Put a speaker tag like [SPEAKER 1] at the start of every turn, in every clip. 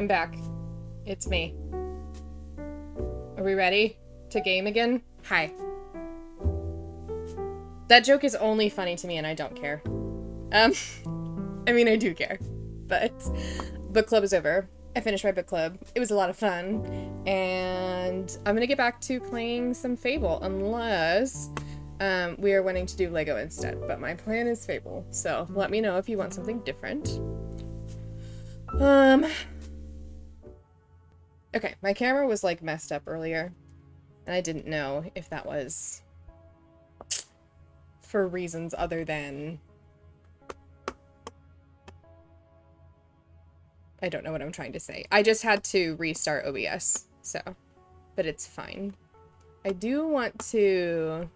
[SPEAKER 1] I'm back. It's me. Are we ready to game again? Hi. That joke is only funny to me and I don't care. I mean, I do care, but book club is over. I finished my book club. It was a lot of fun, and I'm gonna get back to playing some Fable unless we are wanting to do Lego instead, but my plan is Fable, so let me know if you want something different. Okay, my camera was like messed up earlier, and I didn't know if that was for reasons other than I don't know what I'm trying to say. I just had to restart OBS, so, but it's fine. I do want to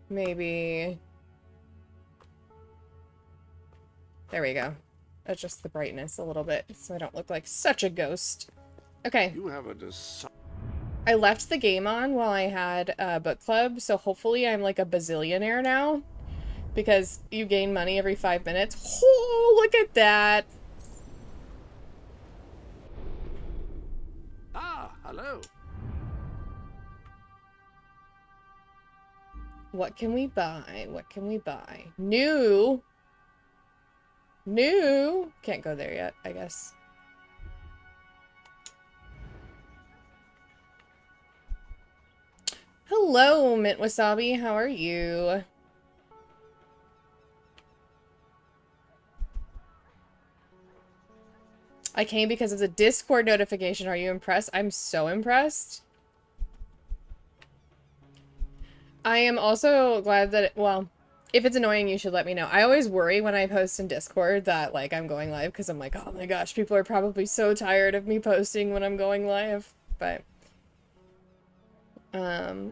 [SPEAKER 1] maybe, there we go, adjust the brightness a little bit so I don't look like such a ghost. Okay.
[SPEAKER 2] You have a
[SPEAKER 1] I left the game on while I had a book club, so hopefully I'm like a bazillionaire now, because you gain money every 5 minutes. Oh, look at that!
[SPEAKER 2] Ah, hello.
[SPEAKER 1] What can we buy? What can we buy? New! New! Can't go there yet, I guess. Hello, Mint Wasabi. How are you? I came because of the Discord notification. Are you impressed? I'm so impressed. I am also glad that, well, if it's annoying, you should let me know. I always worry when I post in Discord that, like, I'm going live because I'm like, oh my gosh, people are probably so tired of me posting when I'm going live. But,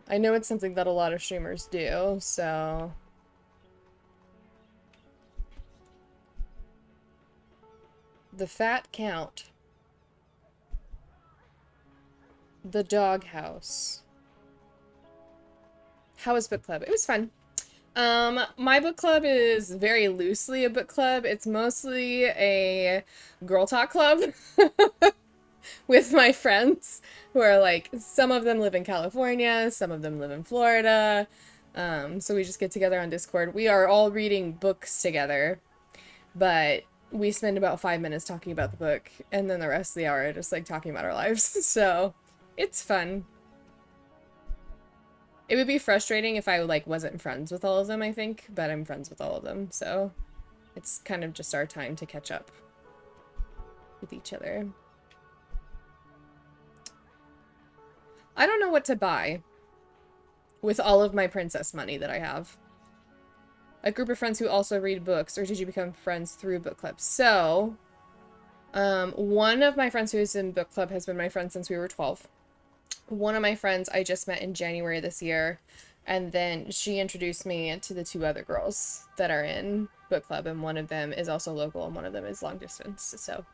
[SPEAKER 1] I know it's something that a lot of streamers do, so... The Fat Count. The Doghouse. How was book club? It was fun. My book club is very loosely a book club. It's mostly a girl talk club with my friends who are like, some of them live in California, some of them live in Florida. So we just get together on Discord. We are all reading books together, but we spend about 5 minutes talking about the book, and then the rest of the hour just like talking about our lives. So it's fun. It would be frustrating if I like wasn't friends with all of them, I think, but I'm friends with all of them, so it's kind of just our time to catch up with each other. I don't know what to buy with all of my princess money that I have. A group of friends who also read books, or did you become friends through book club? So, one of my friends who is in book club has been my friend since we were 12. One of my friends I just met in January this year, and then she introduced me to the two other girls that are in book club, and one of them is also local and one of them is long distance, so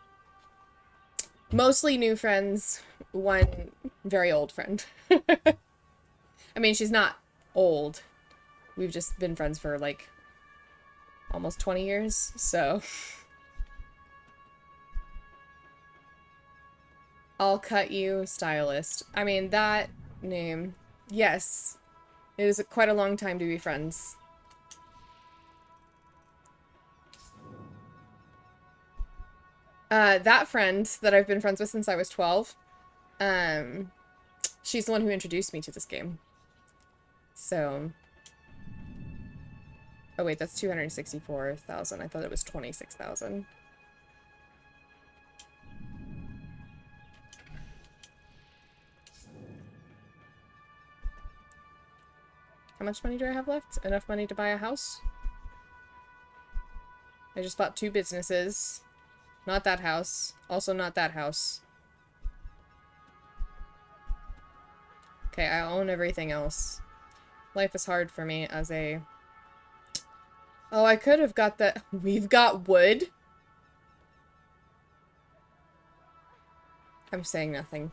[SPEAKER 1] mostly new friends, one very old friend. I mean, she's not old. We've just been friends for like almost 20 years, so I'll cut you, stylist. I mean, that name. Yes. It is quite a long time to be friends. That friend that I've been friends with since I was 12, she's the one who introduced me to this game. So... Oh wait, that's 264,000. I thought it was 26,000. How much money do I have left? Enough money to buy a house? I just bought 2 businesses. Not that house. Also not that house. Okay, I own everything else. Life is hard for me as a... Oh, I could have got that. We've got wood. I'm saying nothing.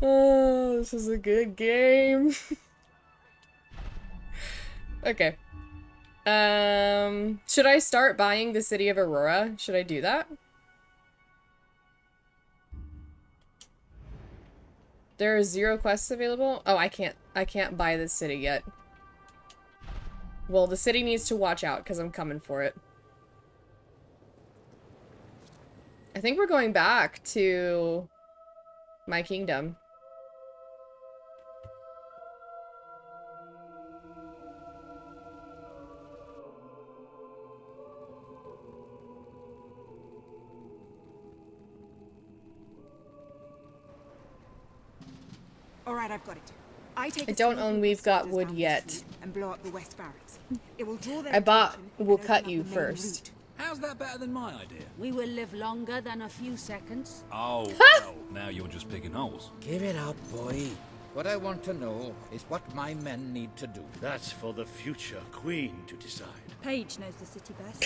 [SPEAKER 1] Oh, this is a good game. Okay. Should I start buying the city of Aurora? Should I do that? There are 0 quests available? Oh, I can't buy this city yet. Well, the city needs to watch out because I'm coming for it. I think we're going back to my kingdom.
[SPEAKER 2] All right, I've got it. I
[SPEAKER 1] don't own We've Got Wood yet.
[SPEAKER 2] And blow up the West Barracks. It will draw their
[SPEAKER 1] I bought
[SPEAKER 2] attention
[SPEAKER 1] We'll
[SPEAKER 2] and
[SPEAKER 1] Cut
[SPEAKER 2] open
[SPEAKER 1] You
[SPEAKER 2] up the main
[SPEAKER 1] first.
[SPEAKER 2] route.
[SPEAKER 3] How's that better than my idea?
[SPEAKER 4] We will live longer than a few seconds.
[SPEAKER 3] Oh, well, now you're just picking holes.
[SPEAKER 5] Give it up, boy. What I want to know is what my men need to do.
[SPEAKER 6] That's for the future queen to decide.
[SPEAKER 7] Paige knows the city best.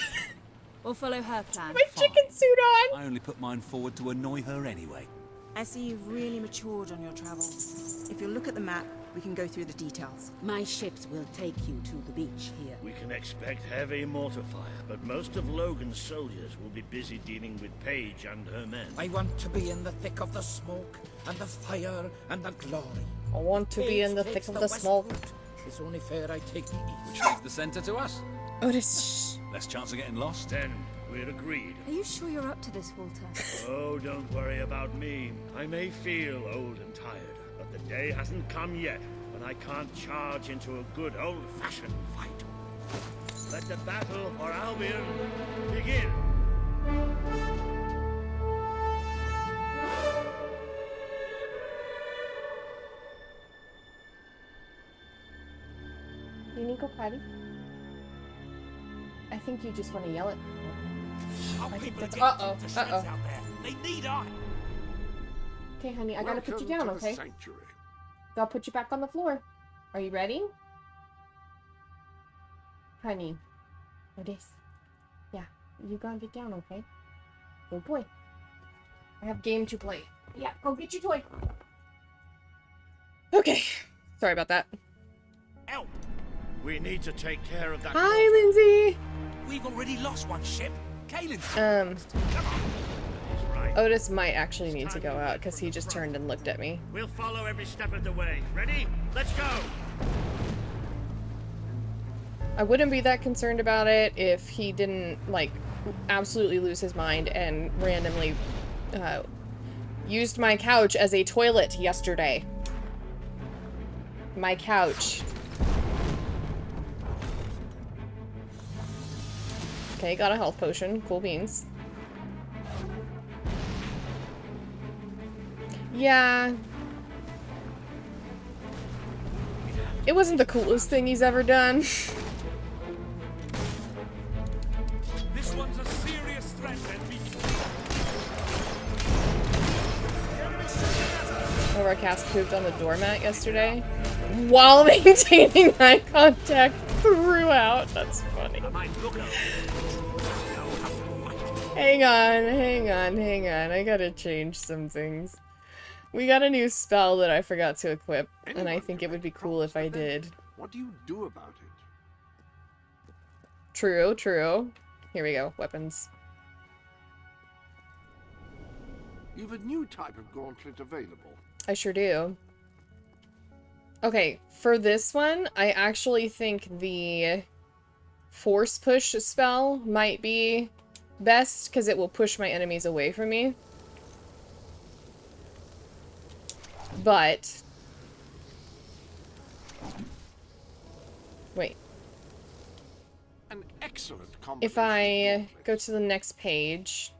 [SPEAKER 7] We'll follow her plan.
[SPEAKER 1] My chicken suit on!
[SPEAKER 3] I only put mine forward to annoy her anyway.
[SPEAKER 2] I see you've really matured on your travels. If you'll look at the map, we can go through the details.
[SPEAKER 4] My ships will take you to the beach here.
[SPEAKER 6] We can expect heavy mortar fire, but most of Logan's soldiers will be busy dealing with Paige and her men.
[SPEAKER 5] I want to be in the thick of the smoke and the fire and the glory.
[SPEAKER 1] I want to be in the thick of the smoke.
[SPEAKER 5] Route. It's only fair I take the east.
[SPEAKER 3] Which leaves the centre to us.
[SPEAKER 1] Otis.
[SPEAKER 3] Less chance of getting lost.
[SPEAKER 6] Then we're agreed.
[SPEAKER 7] Are you sure you're up to this, Walter?
[SPEAKER 6] Oh, don't worry about me. I may feel old and tired, but the day hasn't come yet when I can't charge into a good old-fashioned fight. Let the battle for Albion begin.
[SPEAKER 1] You need to go potty? I think you just want to yell it. I think that's... Uh-oh. Uh-oh.
[SPEAKER 3] They need us.
[SPEAKER 1] Okay, honey, I gotta put you down, okay? I'll put you back on the floor. Are you ready? Honey. Otis. Yeah, you gotta get down, okay? Good boy. I have game to play. Yeah, go get your toy. Okay. Sorry about that.
[SPEAKER 6] Help! We need to take care of that.
[SPEAKER 1] Hi, Lindsay!
[SPEAKER 3] We've already lost one ship. Kaelin's
[SPEAKER 6] He's right.
[SPEAKER 1] Otis might actually need to go out because he just turned and looked at me.
[SPEAKER 6] We'll follow every step of the way. Ready? Let's go!
[SPEAKER 1] I wouldn't be that concerned about it if he didn't, like, absolutely lose his mind and randomly used my couch as a toilet yesterday. My couch. Okay, got a health potion. Cool beans. Yeah. It wasn't the coolest thing he's ever done.
[SPEAKER 3] This one's a serious threat,
[SPEAKER 1] One of our cast pooped on the doormat yesterday while maintaining eye contact throughout. That's funny. Hang on. I gotta change some things. We got a new spell that I forgot to equip, and I think it would be cool if I did.
[SPEAKER 8] What do you do about it?
[SPEAKER 1] True. Here we go. Weapons.
[SPEAKER 8] You've a new type of gauntlet available.
[SPEAKER 1] I sure do. Okay, for this one, I actually think the force push spell might be best because it will push my enemies away from me. But wait.
[SPEAKER 8] An excellent
[SPEAKER 1] If I go to the next page,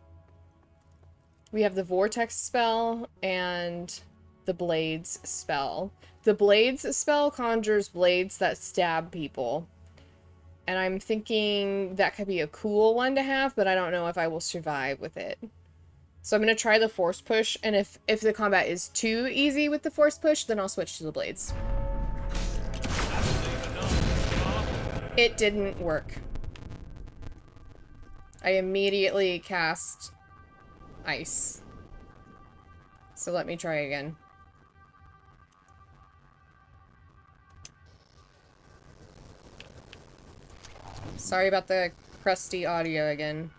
[SPEAKER 1] we have the vortex spell and the blades spell. The blades spell conjures blades that stab people. And I'm thinking that could be a cool one to have, but I don't know if I will survive with it. So I'm going to try the force push, and if the combat is too easy with the force push, then I'll switch to the blades. It didn't work. I immediately cast ice. So let me try again. Sorry about the crusty audio again.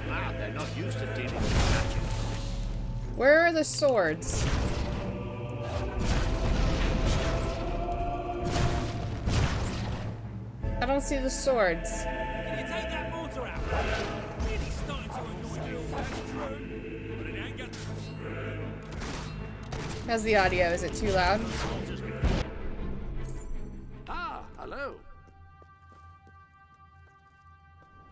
[SPEAKER 6] Ah, they're not used to dealing with magic.
[SPEAKER 1] Where are the swords? I don't see the swords.
[SPEAKER 3] Can you take that mortar out? Really starting to annoy me. That's true. But it ain't got...
[SPEAKER 1] How's the audio? Is it too loud?
[SPEAKER 8] Ah, hello.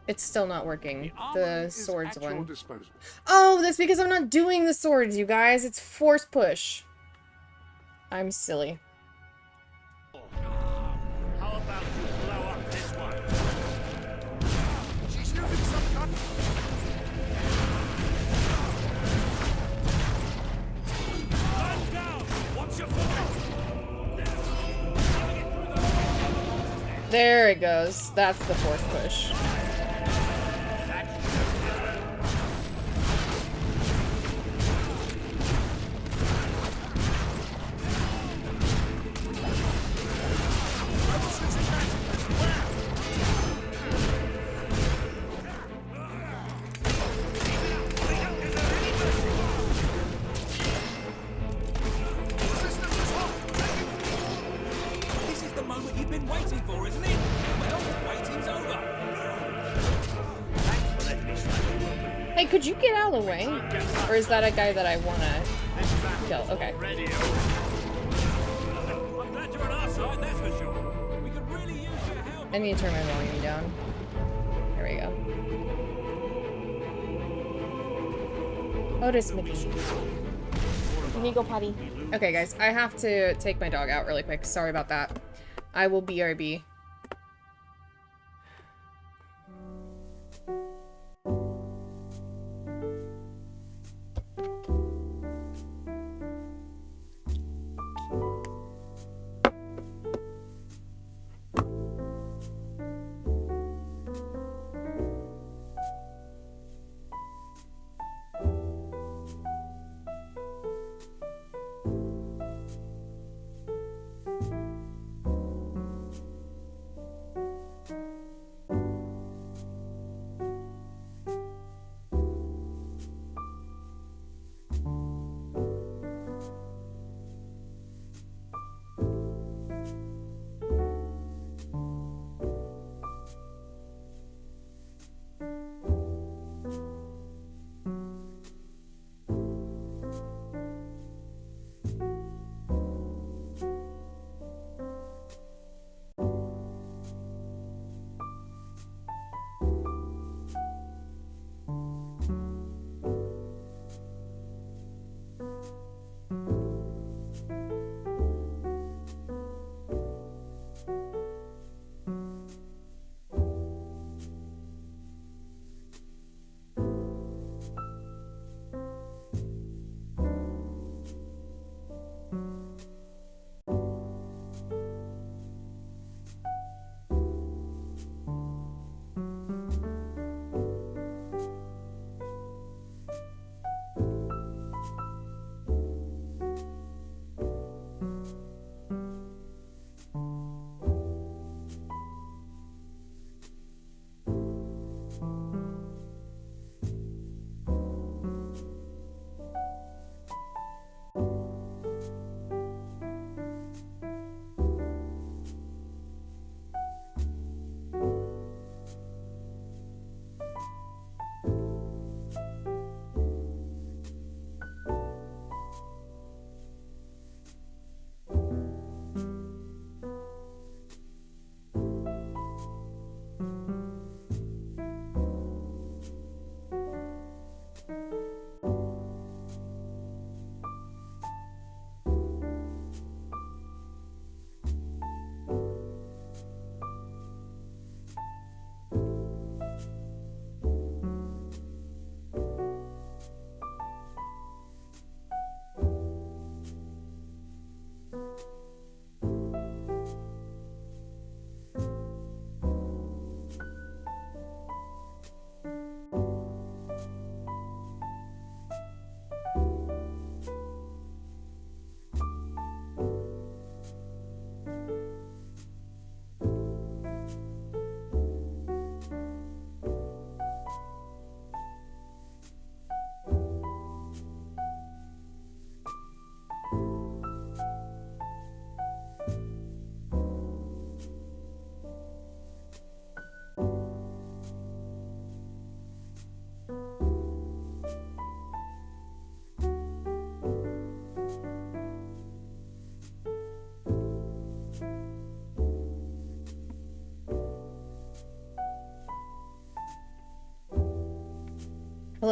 [SPEAKER 1] It's still not working.
[SPEAKER 8] Armory
[SPEAKER 1] The
[SPEAKER 8] is
[SPEAKER 1] swords
[SPEAKER 8] at your
[SPEAKER 1] one.
[SPEAKER 8] disposal.
[SPEAKER 1] Oh, that's because I'm not doing the swords, you guys. It's force push. I'm silly.
[SPEAKER 6] How about you blow up this one?
[SPEAKER 8] She's using some kind.
[SPEAKER 3] Stand down! Watch your foot!
[SPEAKER 1] There it goes. That's the force push.
[SPEAKER 3] This is the moment you've been waiting for, isn't it? Well, waiting's over.
[SPEAKER 1] Hey, could you get out of the way? Or is that a guy that I wanna kill? Okay.
[SPEAKER 6] Ready.
[SPEAKER 3] I'm glad you're on our side, that's for sure. We could really use your help.
[SPEAKER 1] I need to turn my volume down. There we go. Otis Mickey. Can you go potty? Okay, guys, I have to take my dog out really quick. Sorry about that. I will BRB.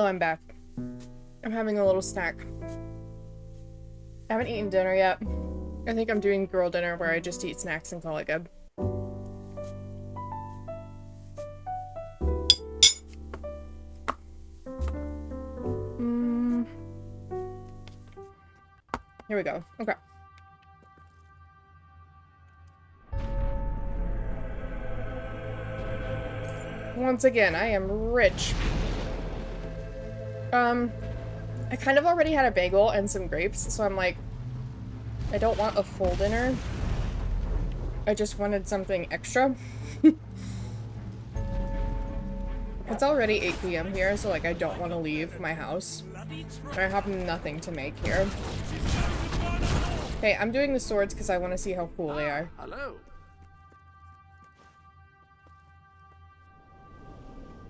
[SPEAKER 1] I'm back. I'm having a little snack. I haven't eaten dinner yet. I think I'm doing girl dinner where I just eat snacks and call it good. Here we go. Okay. Once again, I am rich. I kind of already had a bagel and some grapes, so I'm like, I don't want a full dinner. I just wanted something extra. It's already 8 p.m. here, so like I don't want to leave my house. I have nothing to make here. Hey, I'm doing the swords because I want to see how cool they are.
[SPEAKER 8] Hello.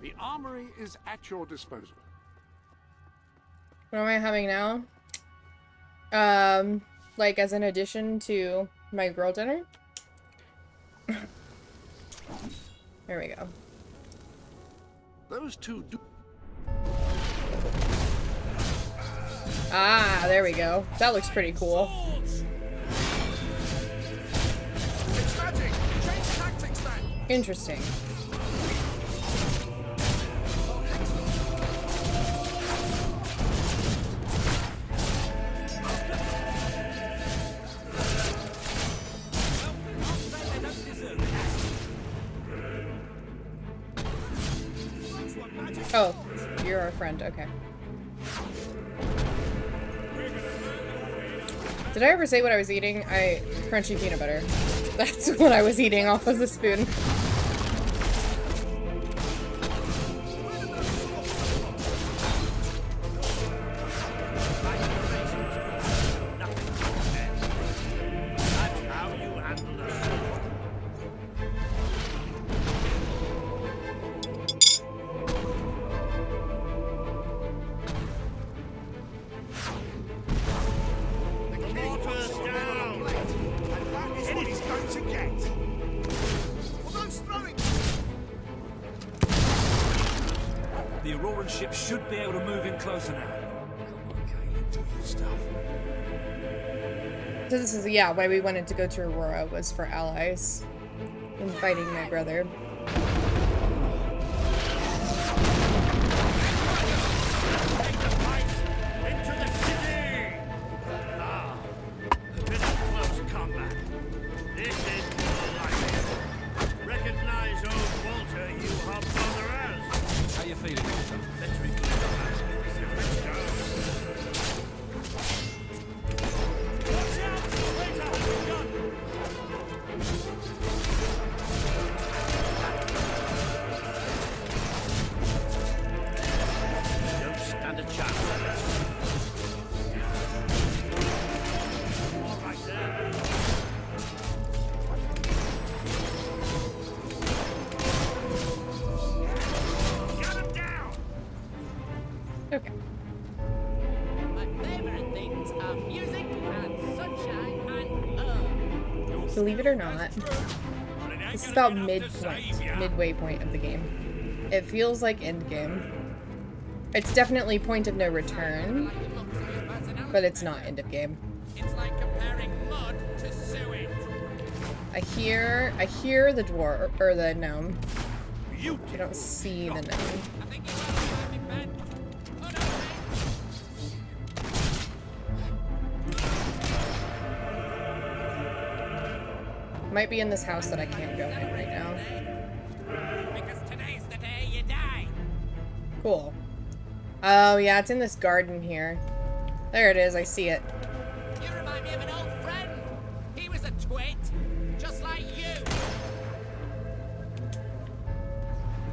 [SPEAKER 8] The armory is at your disposal.
[SPEAKER 1] What am I having now? Like as an addition to my girl dinner? There we go.
[SPEAKER 8] Those two do.
[SPEAKER 1] Ah, there we go. That looks pretty cool.
[SPEAKER 8] It's magic. Change tactics then.
[SPEAKER 1] Interesting. Oh, you're our friend. Okay. Did I ever say what I was eating? Crunchy peanut butter. That's what I was eating off of the spoon.
[SPEAKER 3] The Auroran ship should be able to move in closer now. Come on, Caleb, do your stuff.
[SPEAKER 1] So this is, yeah, why we wanted to go to Aurora was for allies in fighting my brother.
[SPEAKER 6] Into the city! Ah, a bit of close combat. This is more like it. Recognize old Walter, you hobnobbers.
[SPEAKER 3] How you feeling, Walter?
[SPEAKER 6] Let's review the last let's go. Watch out! Wait out! Gun! Don't stand a chance. All right there. Get him down!
[SPEAKER 1] Okay.
[SPEAKER 9] My favorite things are music and sunshine and love.
[SPEAKER 1] Believe it or not, this is about midway point of the game. It feels like end game. It's definitely point of no return, but it's not end of game.
[SPEAKER 9] It's like comparing mud to sewage.
[SPEAKER 1] I hear the dwarf or the gnome. I don't see the gnome.
[SPEAKER 9] I think you might be bent. Oh no,
[SPEAKER 1] Might be in this house that I can't go in right now.
[SPEAKER 9] because today's the day you die.
[SPEAKER 1] Cool. Oh yeah, it's in this garden here. There it is, I see it.
[SPEAKER 9] You remind me of an old friend. He was a twit, just like you.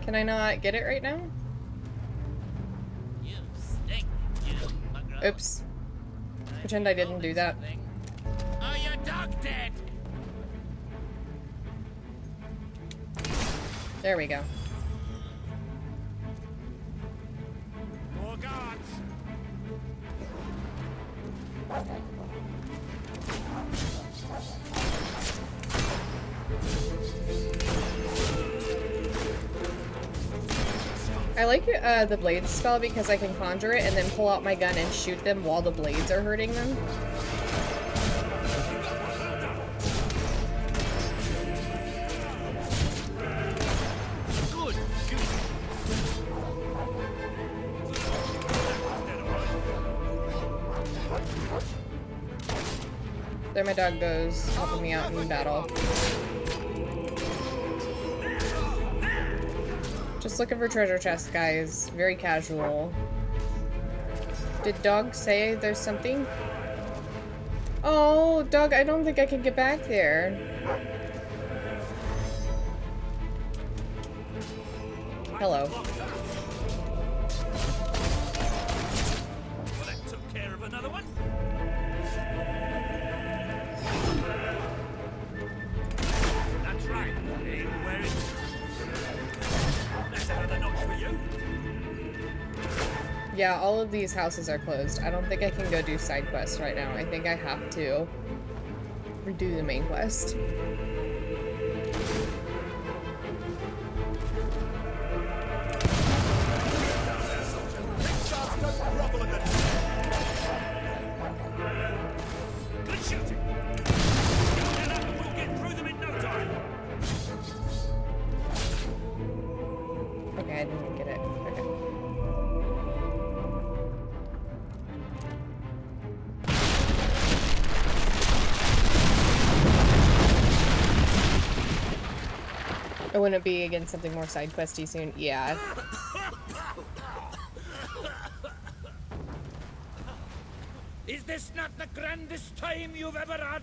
[SPEAKER 1] Can I not get it right now?
[SPEAKER 9] You stink, you mugger.
[SPEAKER 1] Oops. Pretend I didn't do that.
[SPEAKER 9] Oh, your dog dead.
[SPEAKER 1] There we go.
[SPEAKER 6] More guards!
[SPEAKER 1] I like the blades spell because I can conjure it and then pull out my gun and shoot them while the blades are hurting them. There my dog goes, helping me out in battle. Just looking for treasure chests, guys. Very casual. Did dog say there's something? Oh, dog, I don't think I can get back there. Hello.
[SPEAKER 3] Well, that took care of another one. That's right. Aim where it... That's another notch for you.
[SPEAKER 1] Yeah, all of these houses are closed. I don't think I can go do side quests right now. I think I have to redo the main quest.
[SPEAKER 3] Good shooting. Get up and we'll get through them in no time.
[SPEAKER 1] Okay, I didn't get it. Okay. I wouldn't be against something more side questy soon. Yeah.
[SPEAKER 6] Is this not the grandest time you've ever had?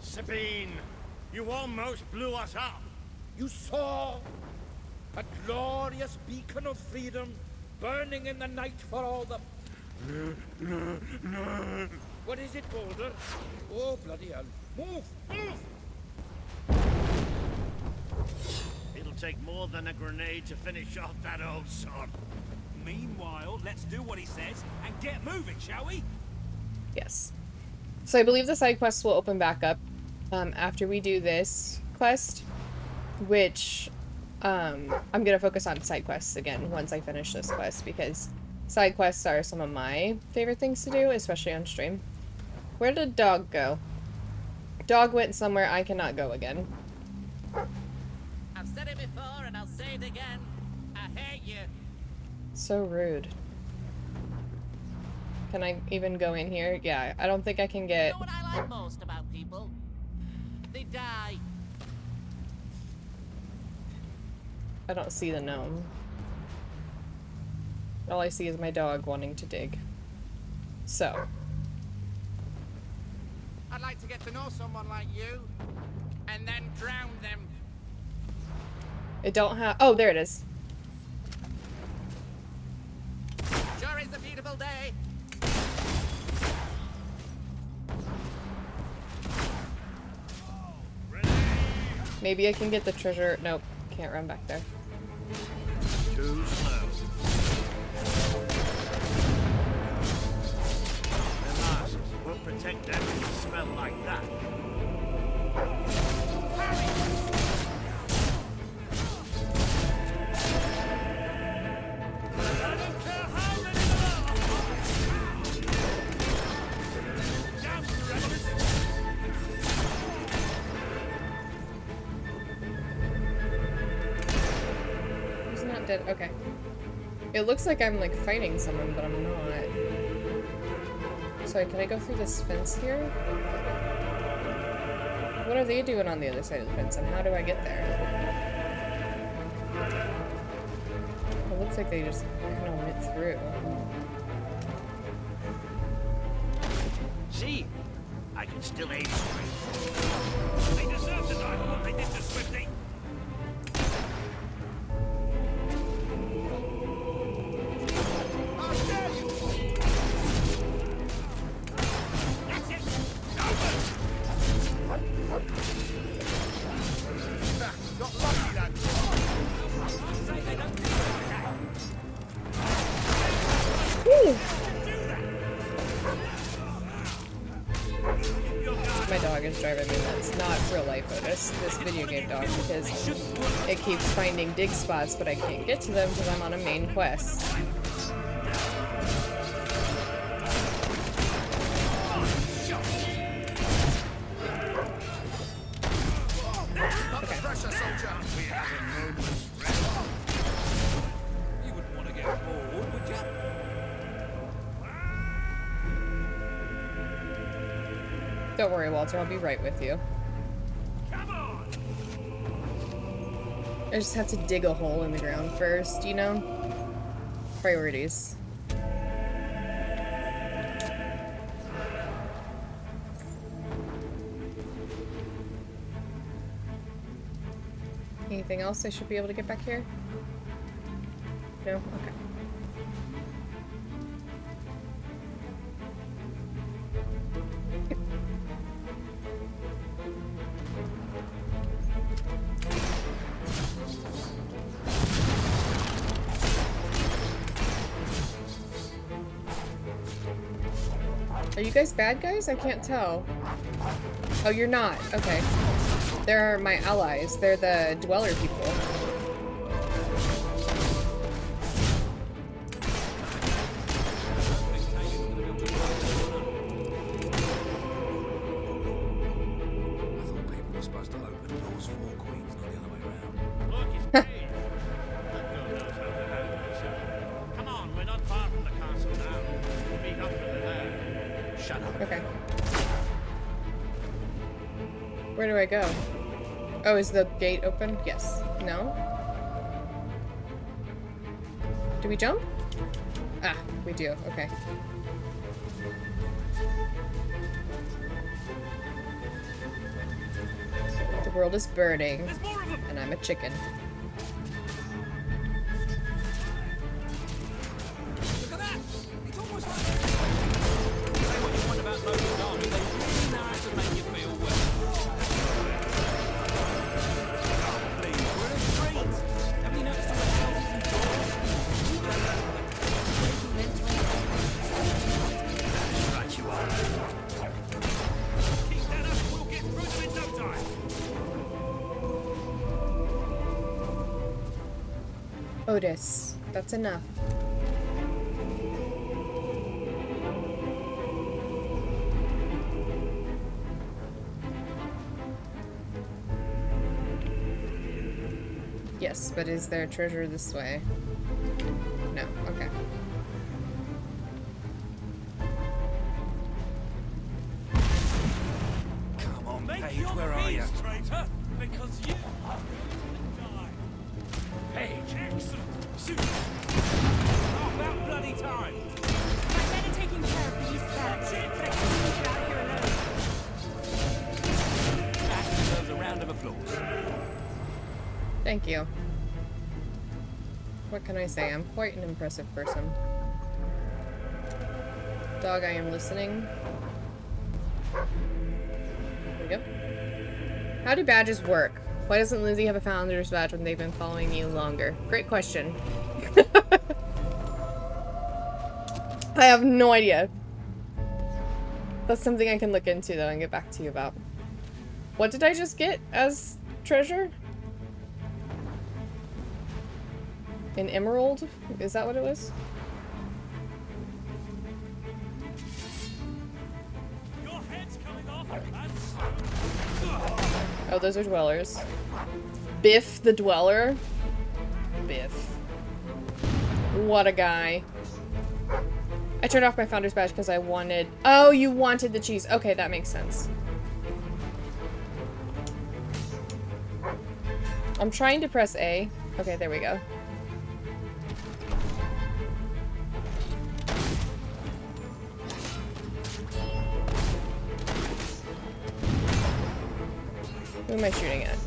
[SPEAKER 3] Sabine, you almost blew us up.
[SPEAKER 6] You saw a glorious beacon of freedom burning in the night for all the... What is it, Boulder? Oh, bloody hell. Move! Move!
[SPEAKER 3] It'll take more than a grenade to finish off that old sod. Meanwhile, let's do what he says and get moving, shall we?
[SPEAKER 1] Yes. So I believe the side quests will open back up after we do this quest, which I'm going to focus on side quests again once I finish this quest, because side quests are some of my favorite things to do, especially on stream. Where did dog go? Dog went somewhere I cannot go again.
[SPEAKER 9] I've said it before and I'll say it again. I hate you.
[SPEAKER 1] So rude. Can I even go in here? Yeah, I don't think I can
[SPEAKER 9] You
[SPEAKER 1] get...
[SPEAKER 9] know what I like most about people? They die.
[SPEAKER 1] I don't see the gnome. All I see is my dog wanting to dig. So.
[SPEAKER 9] I'd like to get to know someone like you and then drown them.
[SPEAKER 1] It don't have... Oh, there it is.
[SPEAKER 9] Sure is a beautiful day.
[SPEAKER 1] Maybe I can get the treasure... Nope. Can't run back there.
[SPEAKER 3] Too slow. The masks won't protect them if you smell like that. I don't care how many there are! Down, rebels!
[SPEAKER 1] He's not dead. Okay. It looks like I'm, like, fighting someone, but I'm not. Sorry, can I go through this fence here? What are they doing on the other side of the fence, and how do I get there? It looks like they just kind of went through.
[SPEAKER 3] See? I can still aim straight. They deserve to die for what they did to Swifty. That's it! Over! Got lucky, that. I'll say they don't deserve that.
[SPEAKER 1] Woo!
[SPEAKER 3] Keep your guard
[SPEAKER 1] My dog is driving me nuts. Not real life Otis, this video game dog, because it keeps finding dig spots, but I can't get to them because I'm on a main quest. Don't worry, Walter, I'll be right with you. I just have to dig a hole in the ground first, you know? Priorities. Anything else I should be able to get back here? No? Okay. Are you guys bad guys? I can't tell. Oh, you're not. Okay. They're my allies. They're the Dweller people. Okay. Where do I go? Oh, is the gate open? Yes. No? Do we jump? Ah, we do. Okay. The world is burning, and I'm a chicken. Otis, that's enough. Yes, but is there treasure this way? No, okay.
[SPEAKER 3] Come on, Paige, where are you? Traitor, because you die. Paige, excellent. Shoot. Oh, about bloody time.
[SPEAKER 7] My men are taking care of these bats, but I can't leave you out here alone.
[SPEAKER 3] That deserves a round of applause.
[SPEAKER 1] Thank you. What can I say? I'm quite an impressive person. Dog, I am listening. There we go. How do badges work? Why doesn't Lizzie have a founder's badge when they've been following you longer? Great question. I have no idea. That's something I can look into though and get back to you about. What did I just get as treasure? An emerald? Is that what it was?
[SPEAKER 3] Your head's coming off.
[SPEAKER 1] Oh, those are dwellers. Biff the Dweller. Biff. What a guy. I turned off my founder's badge because I wanted... Oh, you wanted the cheese. Okay, that makes sense. I'm trying to press A. Okay, there we go. Who am I shooting at?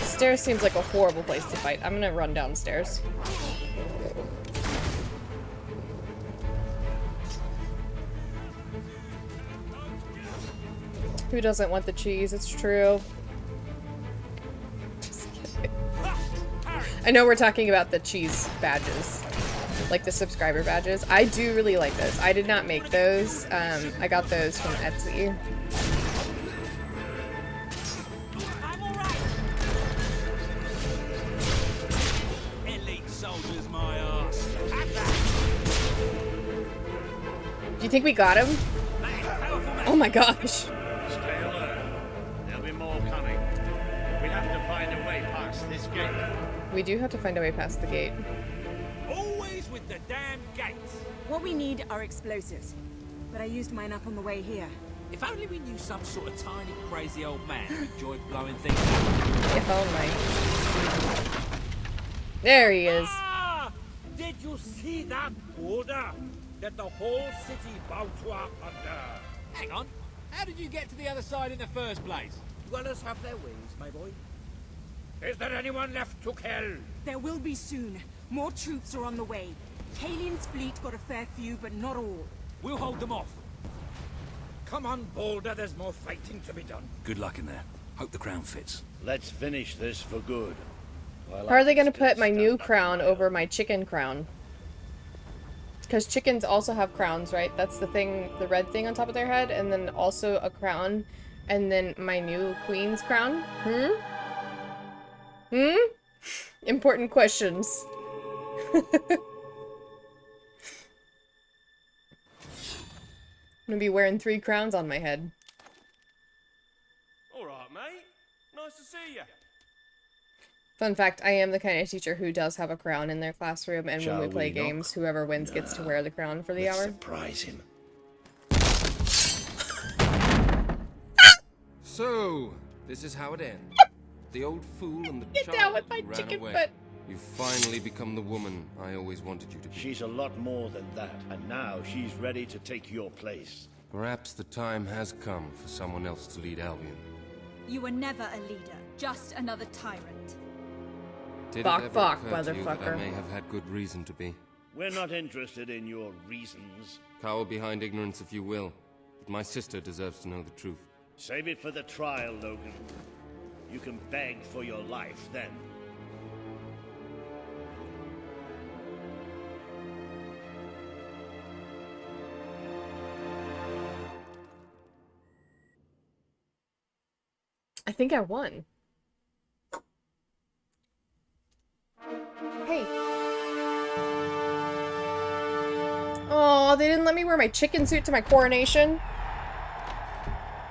[SPEAKER 1] Stairs seems like a horrible place to fight. I'm gonna run downstairs. Who doesn't want the cheese? It's true. Just kidding. I know we're talking about the cheese badges. like the subscriber badges. I do really like those. I did not make those. I got those from Etsy.
[SPEAKER 3] I'm all right. Elite soldiers, my ass. Have that.
[SPEAKER 1] Do you think we got him?
[SPEAKER 3] Man, powerful man.
[SPEAKER 1] Oh my gosh.
[SPEAKER 6] Stay alert. There'll be more coming. We have to find a way past this gate.
[SPEAKER 1] We do have to find a way past the gate.
[SPEAKER 3] Always with the damn gates.
[SPEAKER 2] What we need are explosives. But I used mine up on the way here.
[SPEAKER 9] If only we knew some sort of tiny, crazy old man who enjoyed blowing things up.
[SPEAKER 1] Yeah, oh my. There he is.
[SPEAKER 3] Ah! Did you see that border that the whole city bowed to our under?
[SPEAKER 9] Hang on. How did you get to the other side in the first place?
[SPEAKER 3] Dwellers have their ways, my boy. Is there anyone left to kill?
[SPEAKER 2] There will be soon. More troops are on the way. Kalian's fleet got a fair few, but not all.
[SPEAKER 9] We'll hold them off.
[SPEAKER 3] Come on, Boulder, there's more fighting to be done.
[SPEAKER 9] Good luck in there. Hope the crown fits.
[SPEAKER 6] Let's finish this for good.
[SPEAKER 1] How are they gonna put my new crown over my chicken crown? Because chickens also have crowns, right? That's the thing, the red thing on top of their head, and then also a crown, and then my new queen's crown? Important questions. I'm gonna be wearing 3 crowns on my head.
[SPEAKER 3] All right, mate. Nice to see you.
[SPEAKER 1] Fun fact, I am the kind of teacher who does have a crown in their classroom, and when we play games, whoever wins gets to wear the crown for the hour.
[SPEAKER 6] Surprise him.
[SPEAKER 10] So, this is how it ends. The old fool and the
[SPEAKER 1] Get down
[SPEAKER 10] child
[SPEAKER 1] with my
[SPEAKER 10] who ran
[SPEAKER 1] chicken
[SPEAKER 10] away.
[SPEAKER 1] foot.
[SPEAKER 10] You've finally become the woman I always wanted you to be.
[SPEAKER 6] She's a lot more than that, and now she's ready to take your place.
[SPEAKER 10] Perhaps the time has come for someone else to lead Albion.
[SPEAKER 7] You were never a leader, just another tyrant.
[SPEAKER 10] Did
[SPEAKER 1] Bok,
[SPEAKER 10] it ever
[SPEAKER 1] bok,
[SPEAKER 10] occur to you that I
[SPEAKER 1] motherfucker.
[SPEAKER 10] may have had good reason to be?
[SPEAKER 6] We're not interested in your reasons.
[SPEAKER 10] Cower behind ignorance if you will, but my sister deserves to know the truth.
[SPEAKER 6] Save it for the trial, Logan. You can beg for your life then.
[SPEAKER 1] I think I won. Hey. Oh, they didn't let me wear my chicken suit to my coronation.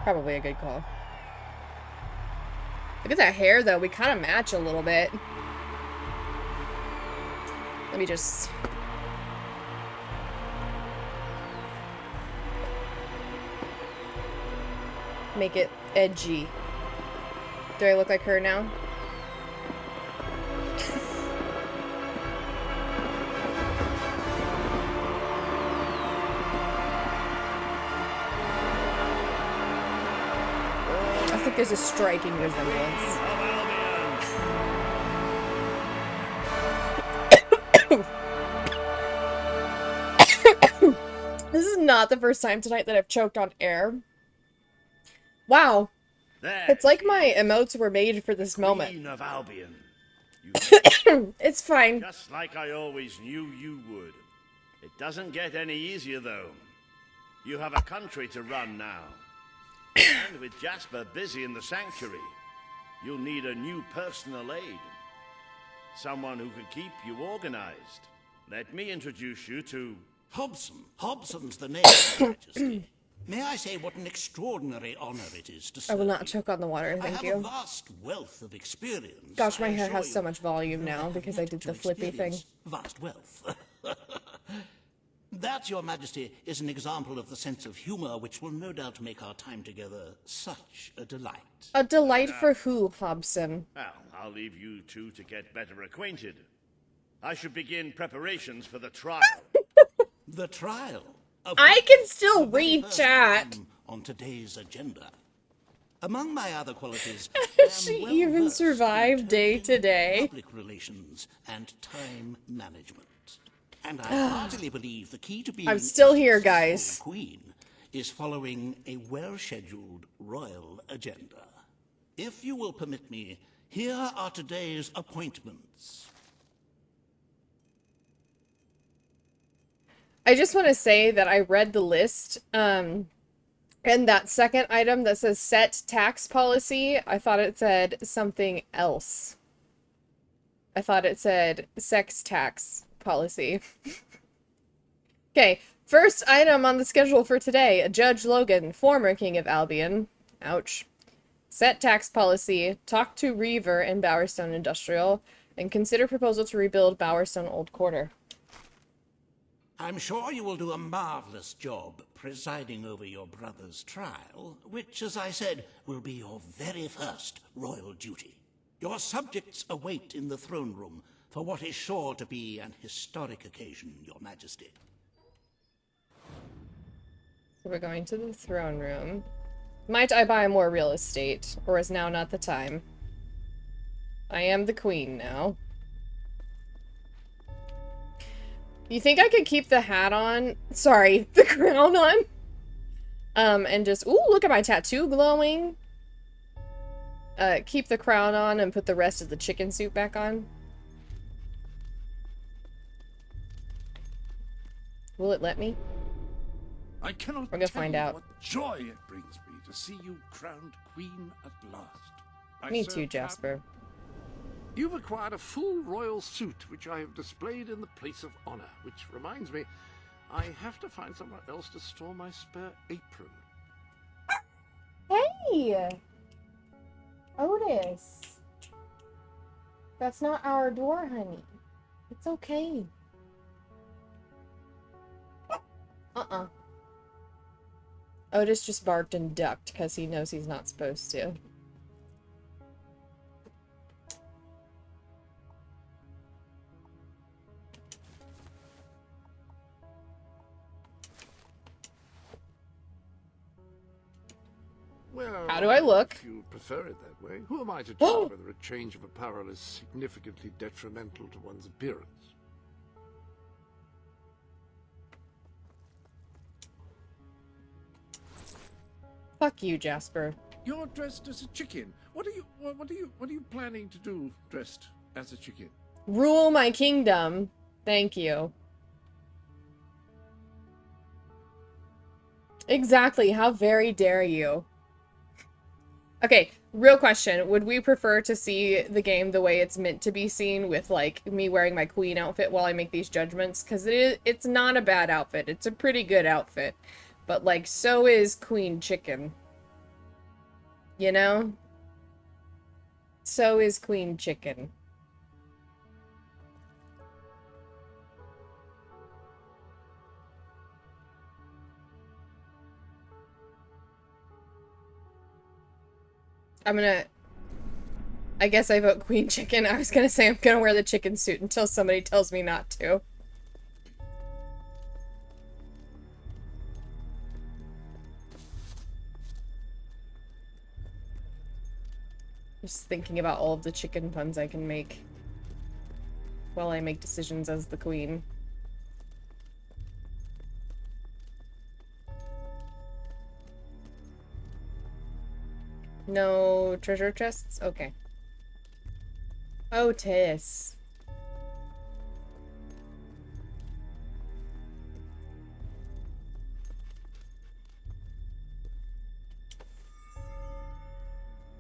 [SPEAKER 1] Probably a good call. Look at that hair, though. We kind of match a little bit. Let me just... make it edgy. Do I look like her now? I think there's a striking resemblance. This is not the first time tonight that I've choked on air. Wow. It's like my emotes were made for this moment.
[SPEAKER 6] Queen of Albion.
[SPEAKER 1] It's fine.
[SPEAKER 6] Just like I always knew you would. It doesn't get any easier, though. You have a country to run now. And with Jasper busy in the sanctuary, you'll need a new personal aide. Someone who can keep you organized. Let me introduce you to...
[SPEAKER 11] Hobson. Hobson's the name, Your Majesty. May I say what an extraordinary honor it is to serve
[SPEAKER 1] I will not choke on the water,
[SPEAKER 11] I
[SPEAKER 1] thank
[SPEAKER 11] have
[SPEAKER 1] you.
[SPEAKER 11] a vast wealth of experience.
[SPEAKER 1] Gosh, my
[SPEAKER 11] I
[SPEAKER 1] hair
[SPEAKER 11] assure
[SPEAKER 1] has so
[SPEAKER 11] you.
[SPEAKER 1] much volume now because I did the flippy thing.
[SPEAKER 11] Vast wealth. That, Your Majesty, is an example of the sense of humor which will no doubt make our time together such a delight.
[SPEAKER 1] A delight for who, Hobson?
[SPEAKER 6] Well, I'll leave you two to get better acquainted. I should begin preparations for the trial.
[SPEAKER 11] The trial of
[SPEAKER 1] I can still
[SPEAKER 11] the very
[SPEAKER 1] read
[SPEAKER 11] first
[SPEAKER 1] chat.
[SPEAKER 11] item on today's agenda. Among my other qualities,
[SPEAKER 1] She even survived day to day.
[SPEAKER 11] public relations and time management. And I heartily believe the key to being
[SPEAKER 1] I'm still
[SPEAKER 11] a
[SPEAKER 1] here,
[SPEAKER 11] successful
[SPEAKER 1] guys.
[SPEAKER 11] queen is following a well-scheduled royal agenda. If you will permit me, here are today's appointments.
[SPEAKER 1] I just want to say that I read the list, and that second item that says set tax policy, I thought it said something else. I thought it said sex tax policy. Okay, first item on the schedule for today, Judge Logan, former King of Albion. Ouch. Set tax policy, talk to Reaver in Bowerstone Industrial, and consider proposal to rebuild Bowerstone Old Quarter.
[SPEAKER 11] I'm sure you will do a marvelous job presiding over your brother's trial, which, as I said, will be your very first royal duty. Your subjects await in the throne room for what is sure to be an historic occasion, Your Majesty.
[SPEAKER 1] So we're going to the throne room. Might I buy more real estate, or is now not the time? I am the queen now. You think I could keep the hat on? Sorry, the crown on? And just, ooh, look at my tattoo glowing. Keep the crown on and put the rest of the chicken suit back on. Will it let me?
[SPEAKER 8] I cannot
[SPEAKER 1] We're gonna
[SPEAKER 8] tell
[SPEAKER 1] find
[SPEAKER 8] you
[SPEAKER 1] out.
[SPEAKER 8] what joy it brings me to see you crowned queen at last.
[SPEAKER 1] Me too, Jasper.
[SPEAKER 8] You've acquired a full royal suit, which I have displayed in the place of honor. Which reminds me, I have to find somewhere else to store my spare apron.
[SPEAKER 1] Hey! Otis. That's not our door, honey. It's okay. Otis just barked and ducked because he knows he's not supposed to.
[SPEAKER 8] Well,
[SPEAKER 1] How do I look?
[SPEAKER 8] If you prefer it that way, who am I to judge whether a change of apparel is significantly detrimental to one's appearance?
[SPEAKER 1] Fuck you, Jasper.
[SPEAKER 8] You're dressed as a chicken. What are you planning to do dressed as a chicken?
[SPEAKER 1] Rule my kingdom. Thank you. Exactly. How very dare you? Okay, real question. Would we prefer to see the game the way it's meant to be seen with, like, me wearing my queen outfit while I make these judgments? Because it's not a bad outfit. It's a pretty good outfit. But, like, so is Queen Chicken. You know? So is Queen Chicken. I guess I vote Queen Chicken. I was gonna say I'm gonna wear the chicken suit until somebody tells me not to. Just thinking about all of the chicken puns I can make while I make decisions as the queen. No treasure chests? Okay. Otis.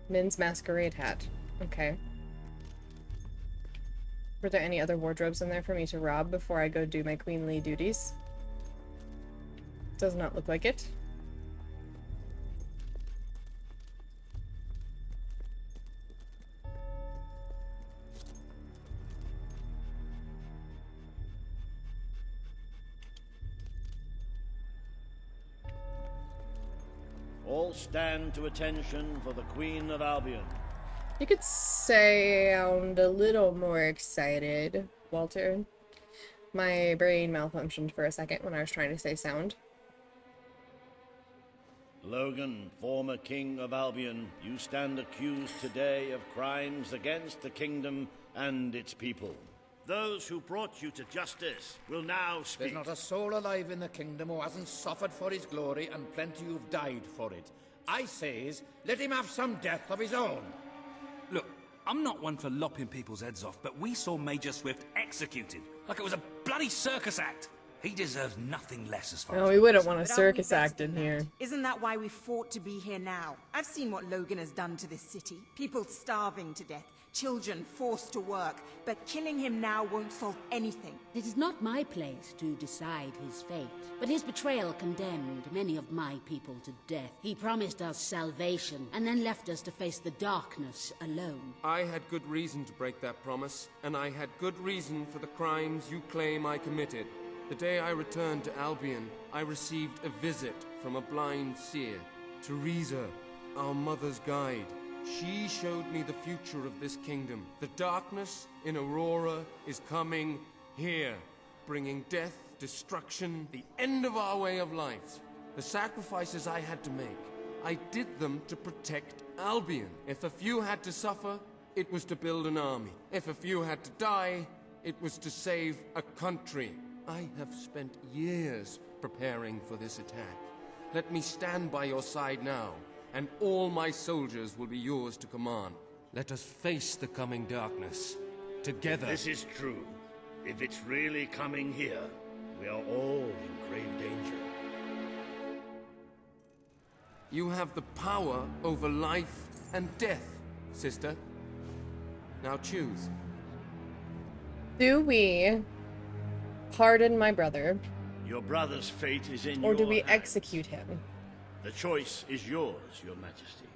[SPEAKER 1] Men's masquerade hat. Okay. Were there any other wardrobes in there for me to rob before I go do my queenly duties? Does not look like it.
[SPEAKER 6] All stand to attention for the Queen of Albion.
[SPEAKER 1] You could sound a little more excited, Walter. My brain malfunctioned for a second when I was trying to say sound.
[SPEAKER 6] Logan, former King of Albion, you stand accused today of crimes against the kingdom and its people. Those who brought you to justice will now speak.
[SPEAKER 5] There's not a soul alive in the kingdom who hasn't suffered for his glory, and plenty who've died for it. I says, let him have some death of his own.
[SPEAKER 12] Look, I'm not one for lopping people's heads off, but we saw Major Swift executed like it was a bloody circus act. He deserves nothing less as far
[SPEAKER 1] No,
[SPEAKER 12] as
[SPEAKER 1] we
[SPEAKER 12] I'm
[SPEAKER 1] wouldn't
[SPEAKER 12] concerned.
[SPEAKER 1] want a
[SPEAKER 2] But aren't we
[SPEAKER 1] circus
[SPEAKER 2] better
[SPEAKER 1] act
[SPEAKER 2] than
[SPEAKER 1] in
[SPEAKER 2] that?
[SPEAKER 1] here.
[SPEAKER 2] Isn't that why we fought to be here now? I've seen what Logan has done to this city. People starving to death, children forced to work. But killing him now won't solve anything.
[SPEAKER 4] It is not my place to decide his fate, but his betrayal condemned many of my people to death. He promised us salvation, and then left us to face the darkness alone.
[SPEAKER 10] I had good reason to break that promise, and I had good reason for the crimes you claim I committed. The day I returned to Albion, I received a visit from a blind seer, Teresa, our mother's guide. She showed me the future of this kingdom. The darkness in Aurora is coming here, bringing death, destruction, the end of our way of life. The sacrifices I had to make, I did them to protect Albion. If a few had to suffer, it was to build an army. If a few had to die, it was to save a country. I have spent years preparing for this attack. Let me stand by your side now, and all my soldiers will be yours to command. Let us face the coming darkness, together.
[SPEAKER 6] This is true. If it's really coming here, we are all in grave danger.
[SPEAKER 10] You have the power over life and death, sister. Now choose.
[SPEAKER 1] Do we pardon my brother,
[SPEAKER 6] Your brother's fate is in
[SPEAKER 1] or
[SPEAKER 6] your
[SPEAKER 1] do we
[SPEAKER 6] hands.
[SPEAKER 1] execute him?
[SPEAKER 6] The choice is yours, Your Majesty.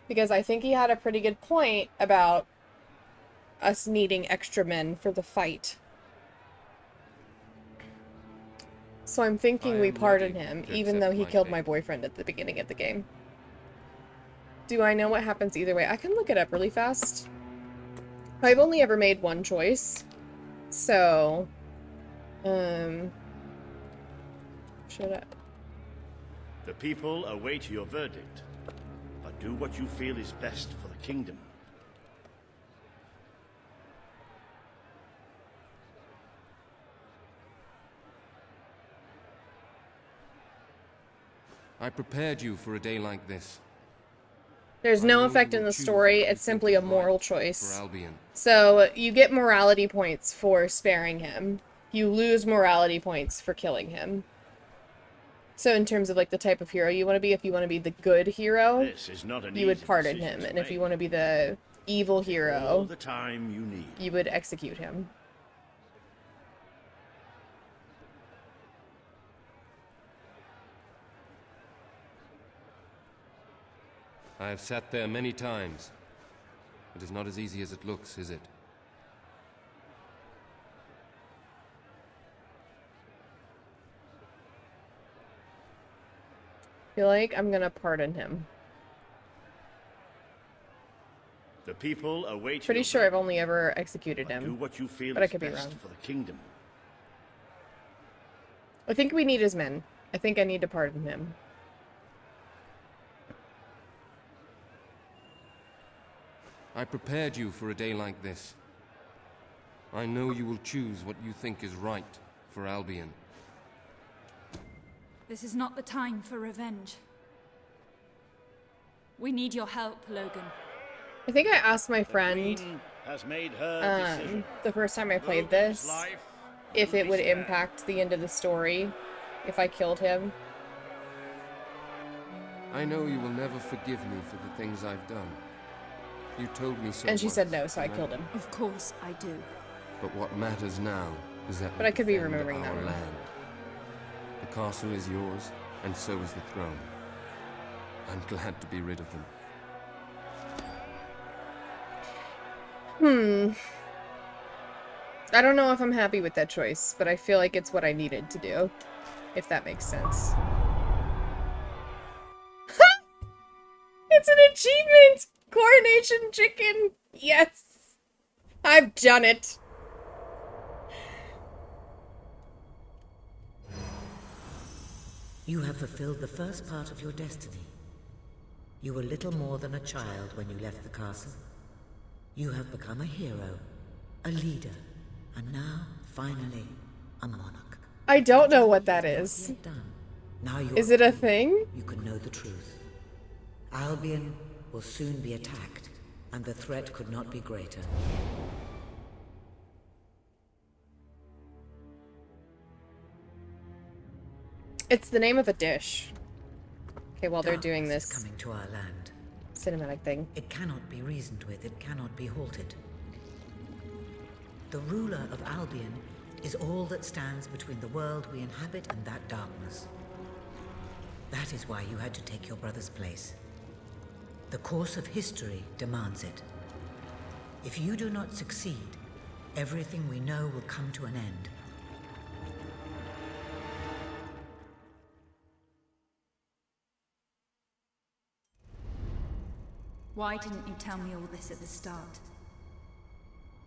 [SPEAKER 1] Because I think he had a pretty good point about us needing extra men for the fight. So I'm thinking we pardon him, even though he killed my boyfriend at the beginning of the game. Do I know what happens either way? I can look it up really fast. I've only ever made one choice. So, should I?
[SPEAKER 6] The people await your verdict, but do what you feel is best for the kingdom.
[SPEAKER 10] I prepared you for a day like this.
[SPEAKER 1] There's
[SPEAKER 10] I
[SPEAKER 1] no
[SPEAKER 10] know
[SPEAKER 1] effect
[SPEAKER 10] you
[SPEAKER 1] in
[SPEAKER 10] will
[SPEAKER 1] the
[SPEAKER 10] choose
[SPEAKER 1] story,
[SPEAKER 10] what you
[SPEAKER 1] it's
[SPEAKER 10] think
[SPEAKER 1] simply
[SPEAKER 10] is
[SPEAKER 1] a moral
[SPEAKER 10] right
[SPEAKER 1] choice.
[SPEAKER 10] For Albion.
[SPEAKER 1] So, you get morality points for sparing him. You lose morality points for killing him. So in terms of like the type of hero you want to be, if you want to be the good hero,
[SPEAKER 6] This is not an
[SPEAKER 1] you would
[SPEAKER 6] easy
[SPEAKER 1] pardon
[SPEAKER 6] decision
[SPEAKER 1] him.
[SPEAKER 6] to
[SPEAKER 1] And if you
[SPEAKER 6] make.
[SPEAKER 1] want to be the evil
[SPEAKER 6] All
[SPEAKER 1] hero,
[SPEAKER 6] the time you need.
[SPEAKER 1] you would execute him.
[SPEAKER 10] I have sat there many times. It is not as easy as it looks, is it?
[SPEAKER 1] I feel like I'm gonna pardon him.
[SPEAKER 6] The people await
[SPEAKER 1] Pretty
[SPEAKER 6] your
[SPEAKER 1] sure I've
[SPEAKER 6] verdict,
[SPEAKER 1] only ever executed
[SPEAKER 6] but do
[SPEAKER 1] him.
[SPEAKER 6] what you feel
[SPEAKER 1] but I
[SPEAKER 6] is
[SPEAKER 1] could be
[SPEAKER 6] best
[SPEAKER 1] wrong.
[SPEAKER 6] for the kingdom.
[SPEAKER 1] I think we need his men. I think I need to pardon him.
[SPEAKER 10] I prepared you for a day like this. I know you will choose what you think is right for Albion.
[SPEAKER 7] This is not the time for revenge. We need your help, Logan.
[SPEAKER 1] I think I asked my
[SPEAKER 6] The
[SPEAKER 1] friend
[SPEAKER 6] Queen has made her decision.
[SPEAKER 1] the first time I played
[SPEAKER 6] Logan's
[SPEAKER 1] this,
[SPEAKER 6] life
[SPEAKER 1] if
[SPEAKER 6] will
[SPEAKER 1] it
[SPEAKER 6] be
[SPEAKER 1] would
[SPEAKER 6] spared.
[SPEAKER 1] impact the end of the story if I killed him.
[SPEAKER 10] I know you will never forgive me for the things I've done. You told me so
[SPEAKER 1] And she
[SPEAKER 10] once,
[SPEAKER 1] said no, so I
[SPEAKER 10] and
[SPEAKER 1] killed him.
[SPEAKER 7] Of course I do.
[SPEAKER 10] But what matters now is that
[SPEAKER 1] But
[SPEAKER 10] we
[SPEAKER 1] I could be
[SPEAKER 10] defend
[SPEAKER 1] remembering that
[SPEAKER 10] our
[SPEAKER 1] wrong.
[SPEAKER 10] land. The castle is yours, and so is the throne. I'm glad to be rid of them.
[SPEAKER 1] I don't know if I'm happy with that choice, but I feel like it's what I needed to do, if that makes sense. It's an achievement! Coronation chicken! Yes! I've done it!
[SPEAKER 13] You have fulfilled the first part of your destiny. You were little more than a child when you left the castle. You have become a hero, a leader, and now, finally, a monarch.
[SPEAKER 1] I don't know what that is.
[SPEAKER 13] Yet done. Now you
[SPEAKER 1] Is
[SPEAKER 13] are
[SPEAKER 1] it a
[SPEAKER 13] free.
[SPEAKER 1] thing?
[SPEAKER 13] You can know the truth. Albion will soon be attacked, and the threat could not be greater.
[SPEAKER 1] Hmm. It's the name of a dish. Okay, while they're doing
[SPEAKER 13] Darkness is
[SPEAKER 1] this
[SPEAKER 13] coming to our land.
[SPEAKER 1] cinematic thing.
[SPEAKER 13] It cannot be reasoned with, it cannot be halted. The ruler of Albion is all that stands between the world we inhabit and that darkness. That is why you had to take your brother's place. The course of history demands it. If you do not succeed, everything we know will come to an end.
[SPEAKER 7] Why didn't you tell me all this at the start?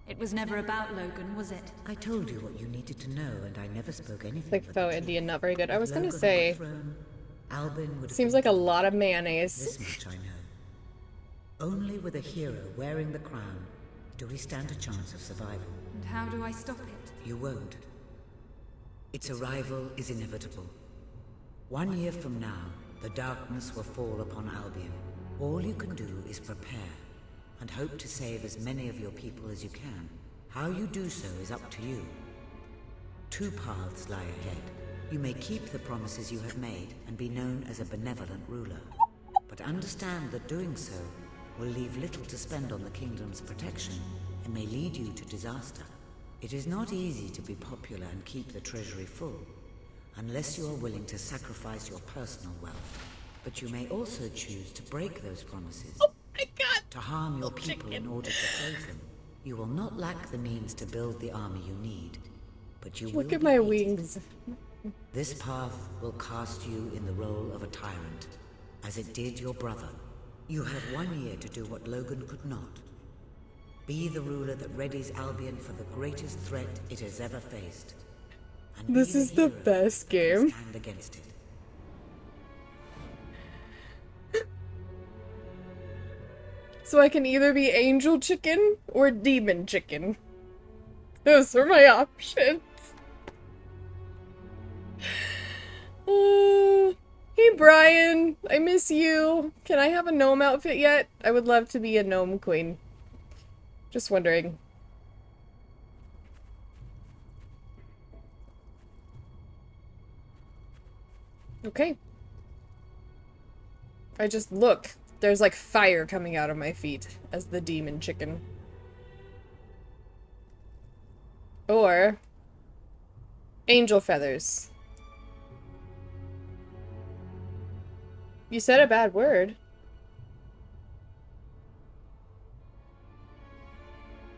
[SPEAKER 7] It was never about Logan, was it?
[SPEAKER 13] I told you what you needed to know, and I never spoke anything
[SPEAKER 1] Like
[SPEAKER 13] but
[SPEAKER 1] faux
[SPEAKER 13] the
[SPEAKER 1] Indian,
[SPEAKER 13] truth.
[SPEAKER 1] not very good. I
[SPEAKER 13] If
[SPEAKER 1] was gonna
[SPEAKER 13] Logan
[SPEAKER 1] say,
[SPEAKER 13] were thrown, Albin would have
[SPEAKER 1] seems
[SPEAKER 13] been
[SPEAKER 1] like a
[SPEAKER 13] gone.
[SPEAKER 1] lot of mayonnaise.
[SPEAKER 13] This much I know. Only with a hero wearing the crown do we stand a chance of survival.
[SPEAKER 7] And how do I stop it?
[SPEAKER 13] You won't. Its arrival is inevitable. 1 year from now, the darkness will fall upon Albion. All you can do is prepare, and hope to save as many of your people as you can. How you do so is up to you. 2 paths lie ahead. You may keep the promises you have made and be known as a benevolent ruler. But understand that doing so will leave little to spend on the kingdom's protection and may lead you to disaster. It is not easy to be popular and keep the treasury full, unless you are willing to sacrifice your personal wealth. But you may also choose to break those promises.
[SPEAKER 1] Oh my god!
[SPEAKER 13] To harm your people in order to save them. You will not lack the means to build the army you need, but you will
[SPEAKER 1] Look at
[SPEAKER 13] be
[SPEAKER 1] my
[SPEAKER 13] hated.
[SPEAKER 1] wings.
[SPEAKER 13] This path will cast you in the role of a tyrant, as it did your brother. You have 1 year to do what Logan could not. Be the ruler that readies Albion for the greatest threat it has ever faced. And
[SPEAKER 1] This
[SPEAKER 13] be
[SPEAKER 1] is the
[SPEAKER 13] hero
[SPEAKER 1] best
[SPEAKER 13] that can
[SPEAKER 1] game.
[SPEAKER 13] stand against it.
[SPEAKER 1] So I can either be angel chicken or demon chicken. Those are my options. Hey Brian, I miss you. Can I have a gnome outfit yet? I would love to be a gnome queen. Just wondering. Okay. I just look. There's like fire coming out of my feet as the demon chicken. Or angel feathers. You said a bad word.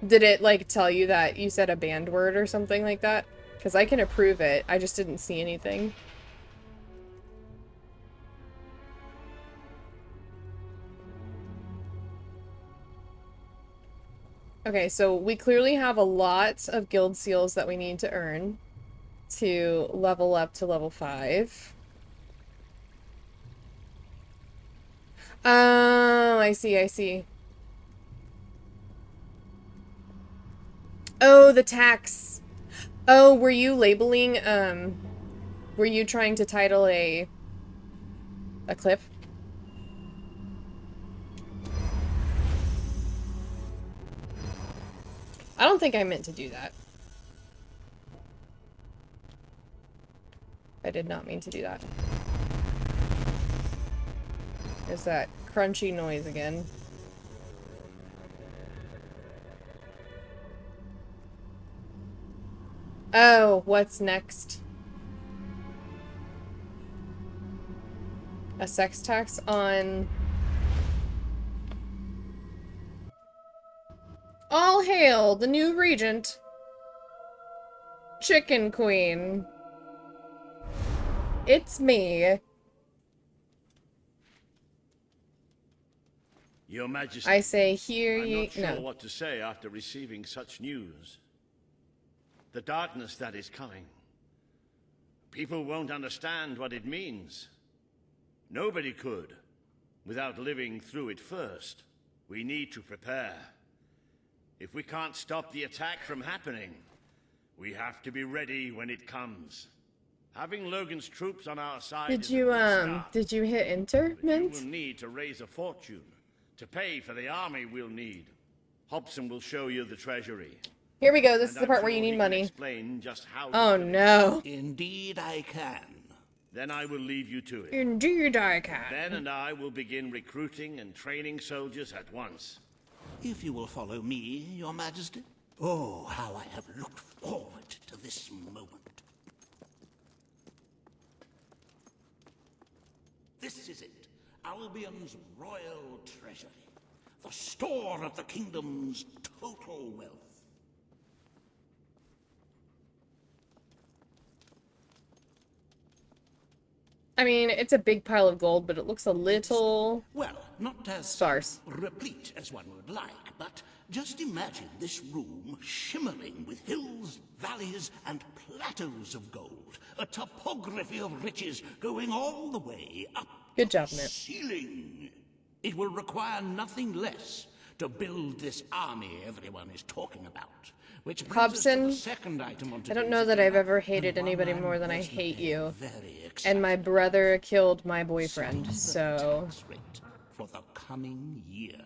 [SPEAKER 1] Did it like tell you that you said a banned word or something like that? Because I can approve it. I just didn't see anything. Okay, so we clearly have a lot of guild seals that we need to earn to level up to level 5. Oh, I see, I see. Oh, the tax. Oh, were you labeling, were you trying to title a clip? I don't think I meant to do that. I did not mean to do that. There's that crunchy noise again. Oh, what's next? A sex tax on... All hail the new regent. Chicken Queen. It's me.
[SPEAKER 6] Your Majesty.
[SPEAKER 1] I say hear
[SPEAKER 6] I'm
[SPEAKER 1] ye...
[SPEAKER 6] not sure
[SPEAKER 1] No.
[SPEAKER 6] what to say after receiving such news. The darkness that is coming. People won't understand what it means. Nobody could, without living through it first. We need to prepare. If we can't stop the attack from happening, we have to be ready when it comes. Having Logan's troops on our side
[SPEAKER 1] Did
[SPEAKER 6] is a
[SPEAKER 1] you,
[SPEAKER 6] good start,
[SPEAKER 1] did you hit enter,
[SPEAKER 6] but you
[SPEAKER 1] Mint?
[SPEAKER 6] will need to raise a fortune to pay for the army we'll need. Hobson will show you the treasury.
[SPEAKER 1] Here we go. This is
[SPEAKER 6] And
[SPEAKER 1] the part
[SPEAKER 6] I'm
[SPEAKER 1] where you
[SPEAKER 6] sure
[SPEAKER 1] need
[SPEAKER 6] he can
[SPEAKER 1] money.
[SPEAKER 6] explain just how to
[SPEAKER 1] Oh
[SPEAKER 6] do it.
[SPEAKER 1] no.
[SPEAKER 11] Indeed I can.
[SPEAKER 6] Then I will leave you to it.
[SPEAKER 1] Indeed I can.
[SPEAKER 6] Ben and I will begin recruiting and training soldiers at once.
[SPEAKER 11] If you will follow me, Your Majesty. Oh, how I have looked forward to this moment. This is it, Albion's royal treasury, the store of the kingdom's total wealth.
[SPEAKER 1] I mean, it's a big pile of gold, but it looks a little...
[SPEAKER 11] Well, not as
[SPEAKER 1] sparse.
[SPEAKER 11] Replete as one would like, but just imagine this room shimmering with hills, valleys, and plateaus of gold. A topography of riches going all the way up
[SPEAKER 1] Good job,
[SPEAKER 11] to the
[SPEAKER 1] Nip.
[SPEAKER 11] ceiling. It will require nothing less to build this army everyone is talking about. Which brings us to
[SPEAKER 1] Hobson,
[SPEAKER 11] the second item on
[SPEAKER 1] I don't
[SPEAKER 11] today's
[SPEAKER 1] know that I've
[SPEAKER 11] agenda,
[SPEAKER 1] ever hated
[SPEAKER 11] and one
[SPEAKER 1] anybody
[SPEAKER 11] I'm
[SPEAKER 1] more than I
[SPEAKER 11] personally
[SPEAKER 1] hate you.
[SPEAKER 11] very
[SPEAKER 1] And my
[SPEAKER 11] excited
[SPEAKER 1] brother killed my boyfriend,
[SPEAKER 11] the
[SPEAKER 1] so...
[SPEAKER 11] tax rate for the coming year.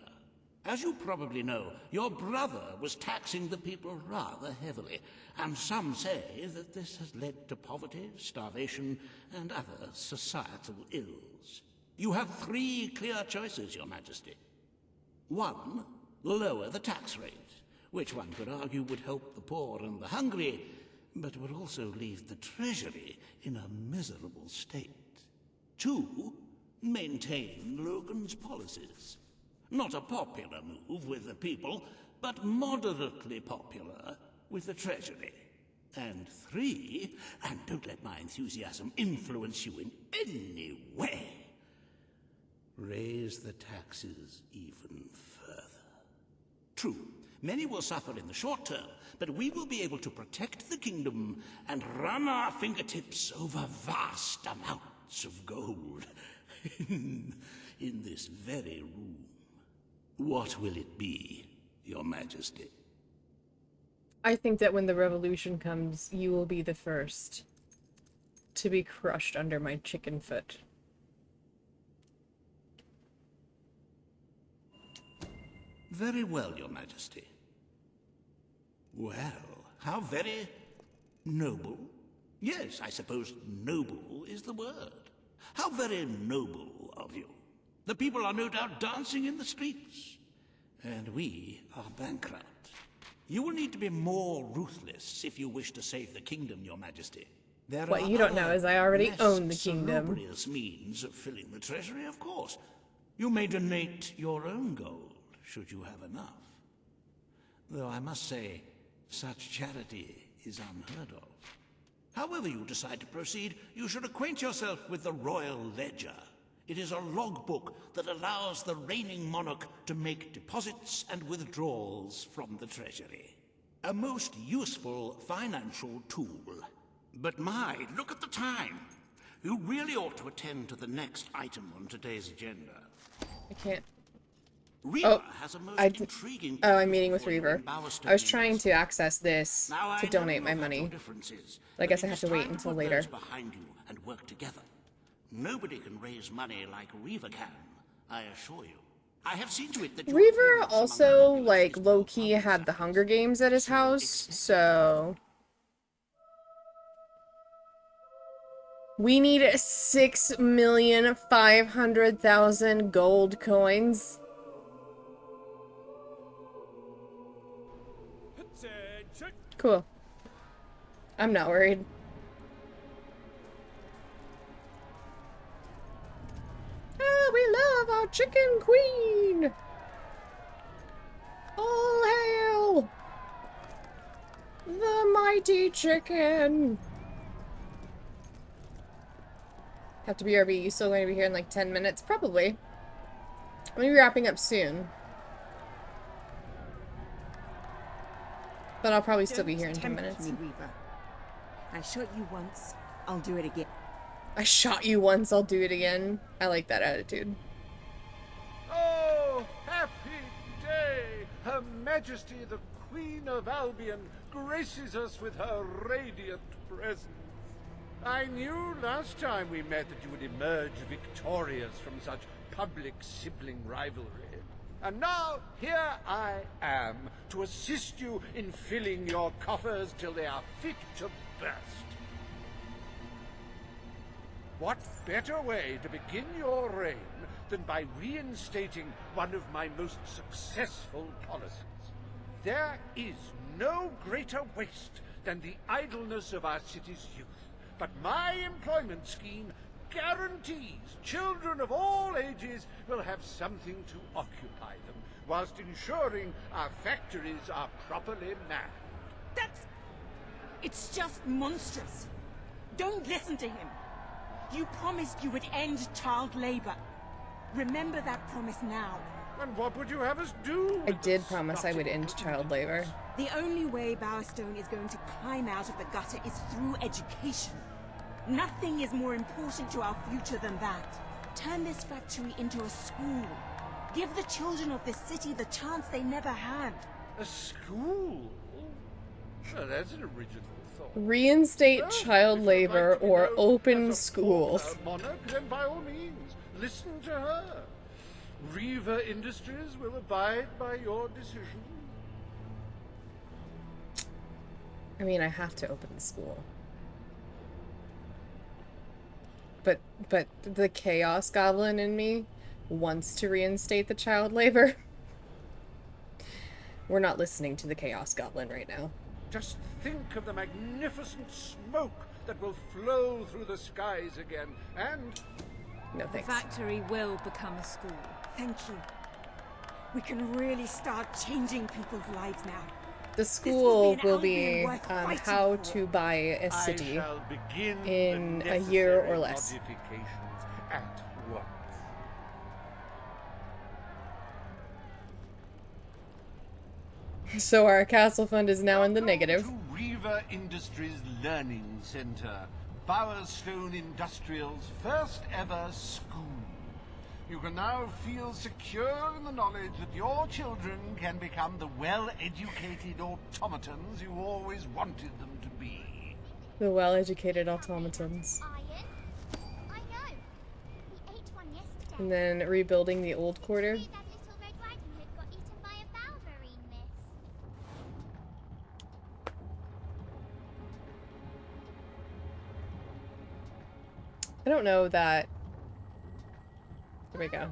[SPEAKER 11] As you probably know, your brother was taxing the people rather heavily, and some say that this has led to poverty, starvation, and other societal ills. You have three clear choices, Your Majesty. One, lower the tax rate, which one could argue would help the poor and the hungry, but would also leave the treasury in a miserable state. Two, maintain Logan's policies. Not a popular move with the people, but moderately popular with the treasury. And three, and don't let my enthusiasm influence you in any way, raise the taxes even further. True, many will suffer in the short term, but we will be able to protect the kingdom and run our fingertips over vast amounts of gold in this very room. What will it be, Your Majesty?
[SPEAKER 1] I think that when the revolution comes, you will be the first to be crushed under my chicken foot.
[SPEAKER 11] Very well, Your Majesty. Well, how very noble. Yes, I suppose noble is the word. How very noble of you. The people are no doubt dancing in the streets, and we are bankrupt. You will need to be more ruthless if you wish to save the kingdom, Your Majesty. There
[SPEAKER 1] What
[SPEAKER 11] are
[SPEAKER 1] you don't know
[SPEAKER 11] other,
[SPEAKER 1] is I already
[SPEAKER 11] less
[SPEAKER 1] own the kingdom.
[SPEAKER 11] salubrious means of filling the treasury, of course. You may donate your own gold, should you have enough. Though I must say, such charity is unheard of. However you decide to proceed, you should acquaint yourself with the Royal Ledger. It is a logbook that allows the reigning monarch to make deposits and withdrawals from the treasury. A most useful financial tool. But my, look at the time. You really ought to attend to the next item on today's agenda.
[SPEAKER 1] I can't.
[SPEAKER 11] Reaver has a most intriguing
[SPEAKER 1] I'm meeting with
[SPEAKER 11] for you
[SPEAKER 1] Reaver.
[SPEAKER 11] in Bowerstone
[SPEAKER 1] I was trying to access this
[SPEAKER 11] Now, I
[SPEAKER 1] to
[SPEAKER 11] know
[SPEAKER 1] donate my
[SPEAKER 11] you've had your
[SPEAKER 1] money.
[SPEAKER 11] differences,
[SPEAKER 1] But I
[SPEAKER 11] but
[SPEAKER 1] guess
[SPEAKER 11] it
[SPEAKER 1] I have
[SPEAKER 11] is
[SPEAKER 1] to wait
[SPEAKER 11] time
[SPEAKER 1] until
[SPEAKER 11] put
[SPEAKER 1] later.
[SPEAKER 11] those behind you and work together. Nobody can raise money like Reaver can, I assure you. I have seen to it that your
[SPEAKER 1] Reaver
[SPEAKER 11] appearance among
[SPEAKER 1] also,
[SPEAKER 11] the
[SPEAKER 1] like, low-key had the Hunger Games at his house, so... We need 6,500,000 gold coins. Cool. I'm not worried. Ah, we love our chicken queen! All hail! The mighty chicken! Have to BRB. You still going to be here in like 10 minutes? Probably. I'm going to be wrapping up soon. But I'll probably still be here in 10 minutes.
[SPEAKER 2] Me, Reaver. I shot you once, I'll do it again.
[SPEAKER 1] I shot you once, I'll do it again. I like that attitude.
[SPEAKER 8] Oh, happy day! Her Majesty the Queen of Albion graces us with her radiant presence. I knew last time we met that you would emerge victorious from such public sibling rivalry. And now, here I am, to assist you in filling your coffers till they are fit to burst. What better way to begin your reign than by reinstating one of my most successful policies? There is no greater waste than the idleness of our city's youth, but my employment scheme guarantees children of all ages will have something to occupy them, whilst ensuring our factories are properly manned.
[SPEAKER 2] It's just monstrous. Don't listen to him. You promised you would end child labor. Remember that promise now.
[SPEAKER 8] And what would you have us do?
[SPEAKER 1] I did promise I would end child labor.
[SPEAKER 2] The only way Bowerstone is going to climb out of the gutter is through education. Nothing is more important to our future than that. Turn this factory into a school. Give the children of this city the chance they never had.
[SPEAKER 8] A school? Well, that's an original thought.
[SPEAKER 1] Reinstate
[SPEAKER 8] Well,
[SPEAKER 1] child
[SPEAKER 8] if you'd
[SPEAKER 1] labor
[SPEAKER 8] like to be
[SPEAKER 1] or
[SPEAKER 8] known
[SPEAKER 1] open
[SPEAKER 8] as a
[SPEAKER 1] schools.
[SPEAKER 8] former monarch, then by all means, listen to her. Reaver Industries will abide by your decision.
[SPEAKER 1] I mean, I have to open the school. But the Chaos Goblin in me wants to reinstate the child labor. We're not listening to the Chaos Goblin right now.
[SPEAKER 8] Just think of the magnificent smoke that will flow through the skies again, and...
[SPEAKER 1] No
[SPEAKER 7] The
[SPEAKER 1] thanks.
[SPEAKER 7] factory will become a school.
[SPEAKER 2] Thank you. We can really start changing people's lives now.
[SPEAKER 1] The school
[SPEAKER 2] This will
[SPEAKER 1] will
[SPEAKER 2] be
[SPEAKER 1] be
[SPEAKER 2] an Albion worth fighting
[SPEAKER 1] how
[SPEAKER 2] for.
[SPEAKER 1] to buy a
[SPEAKER 8] I
[SPEAKER 1] city
[SPEAKER 8] shall begin
[SPEAKER 1] in
[SPEAKER 8] the
[SPEAKER 1] a year or
[SPEAKER 8] necessary
[SPEAKER 1] less.
[SPEAKER 8] modifications at once.
[SPEAKER 1] So our castle fund is now in the negative.
[SPEAKER 8] To Reaver Industries Learning Center, Bowerstone Industrial's first ever school. You can now feel secure in the knowledge that your children can become the well-educated automatons you always wanted them to be.
[SPEAKER 1] The well-educated automatons.
[SPEAKER 14] I know. We ate one yesterday.
[SPEAKER 1] And then rebuilding the old quarter.
[SPEAKER 14] That little red riding hood got eaten by a Balverine, miss.
[SPEAKER 1] I don't know that... There we go.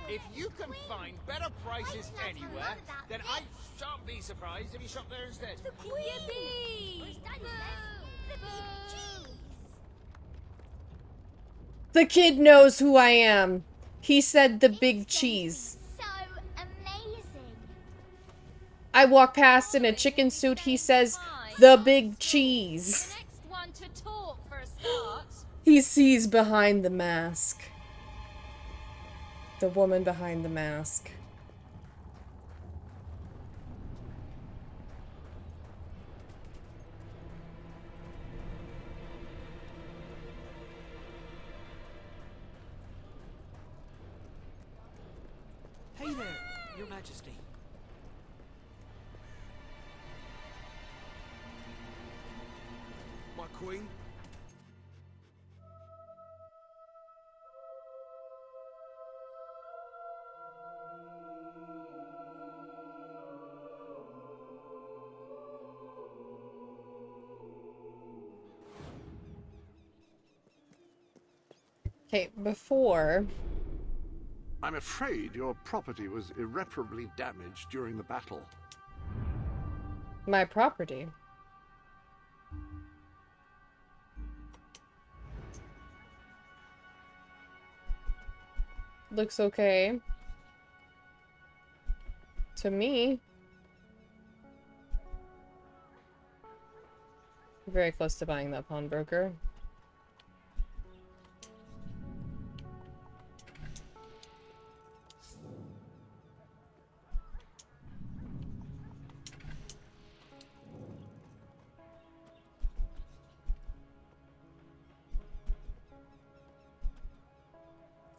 [SPEAKER 9] If you can find better prices anywhere, then I shan't be surprised if you shop there instead.
[SPEAKER 14] The Queen! Or as Daddy says, the big cheese!
[SPEAKER 1] The kid knows who I am. He said the big cheese.
[SPEAKER 14] So amazing.
[SPEAKER 1] I walk past in a chicken suit. He says the big cheese.
[SPEAKER 15] Next one to talk for a start.
[SPEAKER 1] He sees behind the mask. The woman behind the mask.
[SPEAKER 16] Hey there, Your Majesty.
[SPEAKER 10] My queen?
[SPEAKER 1] Okay, before...
[SPEAKER 8] I'm afraid your property was irreparably damaged during the battle.
[SPEAKER 1] My property. Looks okay. To me. Very close to buying that pawnbroker.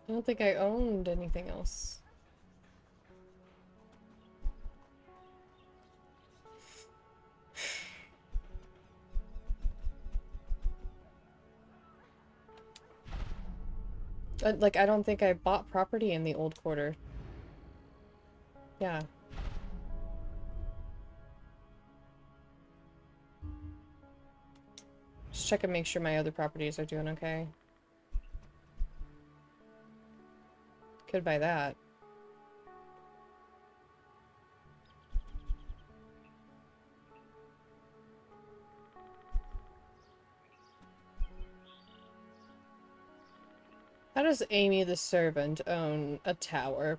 [SPEAKER 1] I don't think I owned anything else. Like, I don't think I bought property in the old quarter. Yeah. just check and make sure my other properties are doing okay. Could buy that. How does Amy the servant own a tower?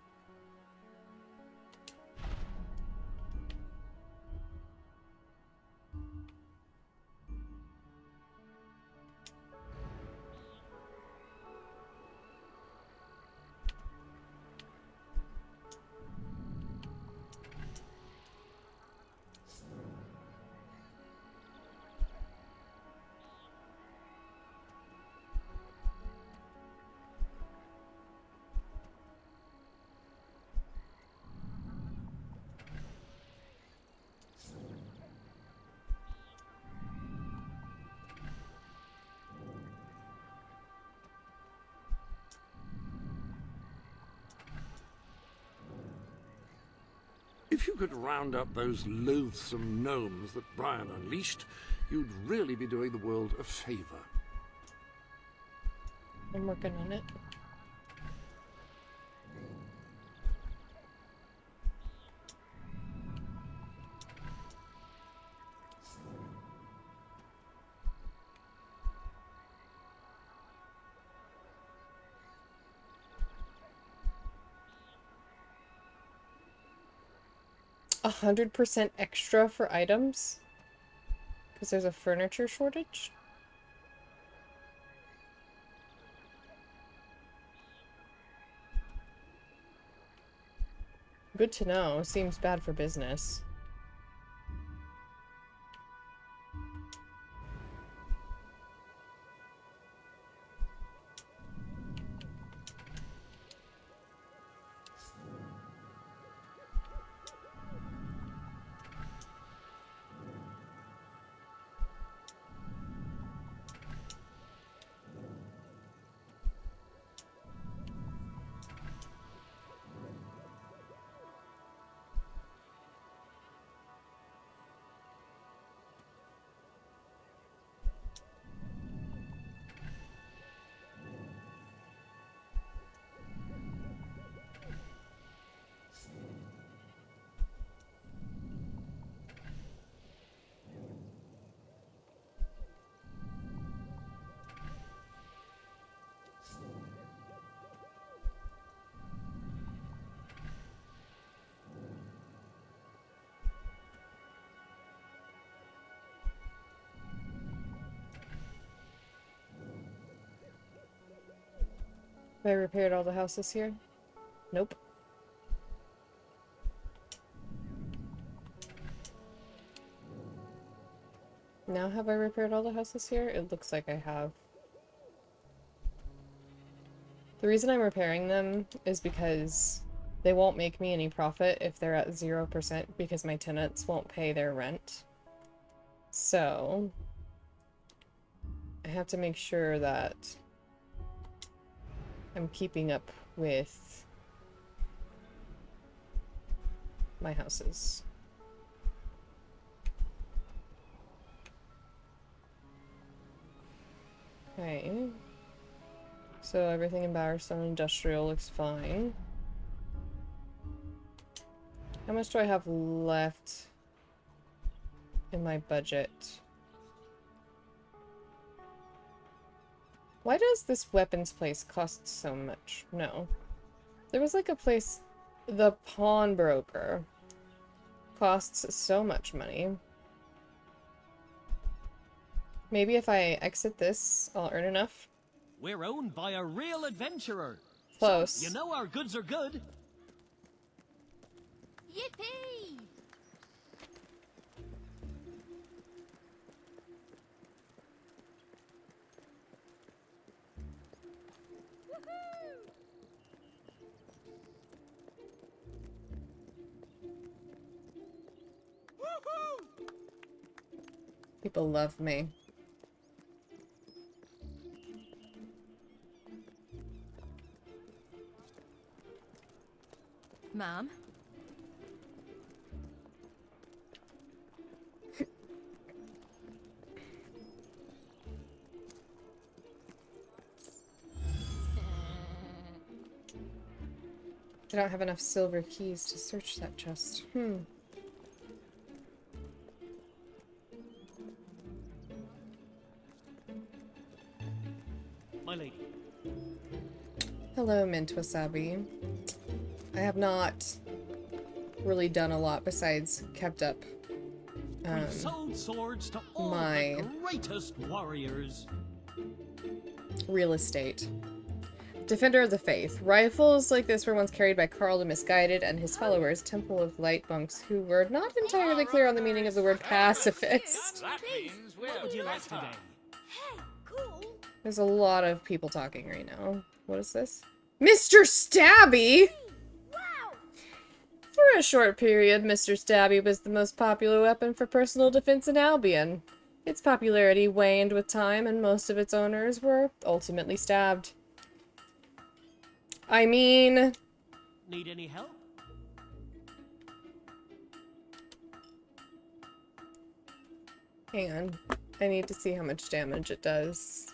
[SPEAKER 8] If you could round up those loathsome gnomes that Brian unleashed, you'd really be doing the world a favor.
[SPEAKER 1] I'm working on it. $100% extra for items? Because there's a furniture shortage? Good to know. Seems bad for business. Have I repaired all the houses here? Nope. Now have I repaired all the houses here? It looks like I have. The reason I'm repairing them is because they won't make me any profit if they're at 0% because my tenants won't pay their rent. So I have to make sure that I'm keeping up with my houses. Okay. So everything in Bowerstone Industrial looks fine. How much do I have left in my budget? Why does this weapons place cost so much? No. There was like a place, the pawnbroker, costs so much money. Maybe if I exit this, I'll earn enough.
[SPEAKER 17] We're owned by a real adventurer.
[SPEAKER 1] Close.
[SPEAKER 17] So, you know our goods are good.
[SPEAKER 14] Yippee!
[SPEAKER 1] People love me.
[SPEAKER 18] Mom?
[SPEAKER 1] I don't have enough silver keys to search that chest.
[SPEAKER 17] My lady.
[SPEAKER 1] Hello, Mint Wasabi. I have not really done a lot besides kept up
[SPEAKER 17] We've sold swords to all
[SPEAKER 1] my
[SPEAKER 17] the greatest warriors.
[SPEAKER 1] real estate. Defender of the Faith. Rifles like this were once carried by Carl the Misguided and his followers, Temple of Light monks, who were not entirely clear on the meaning of the word pacifist.
[SPEAKER 9] That means
[SPEAKER 17] What would you like today?
[SPEAKER 14] Hey, cool.
[SPEAKER 1] There's a lot of people talking right now. What is this? Mr. Stabby!
[SPEAKER 14] Wow.
[SPEAKER 1] For a short period, Mr. Stabby was the most popular weapon for personal defense in Albion. Its popularity waned with time, and most of its owners were ultimately stabbed. I mean...
[SPEAKER 17] Need any help?
[SPEAKER 1] Hang on. I need to see how much damage it does.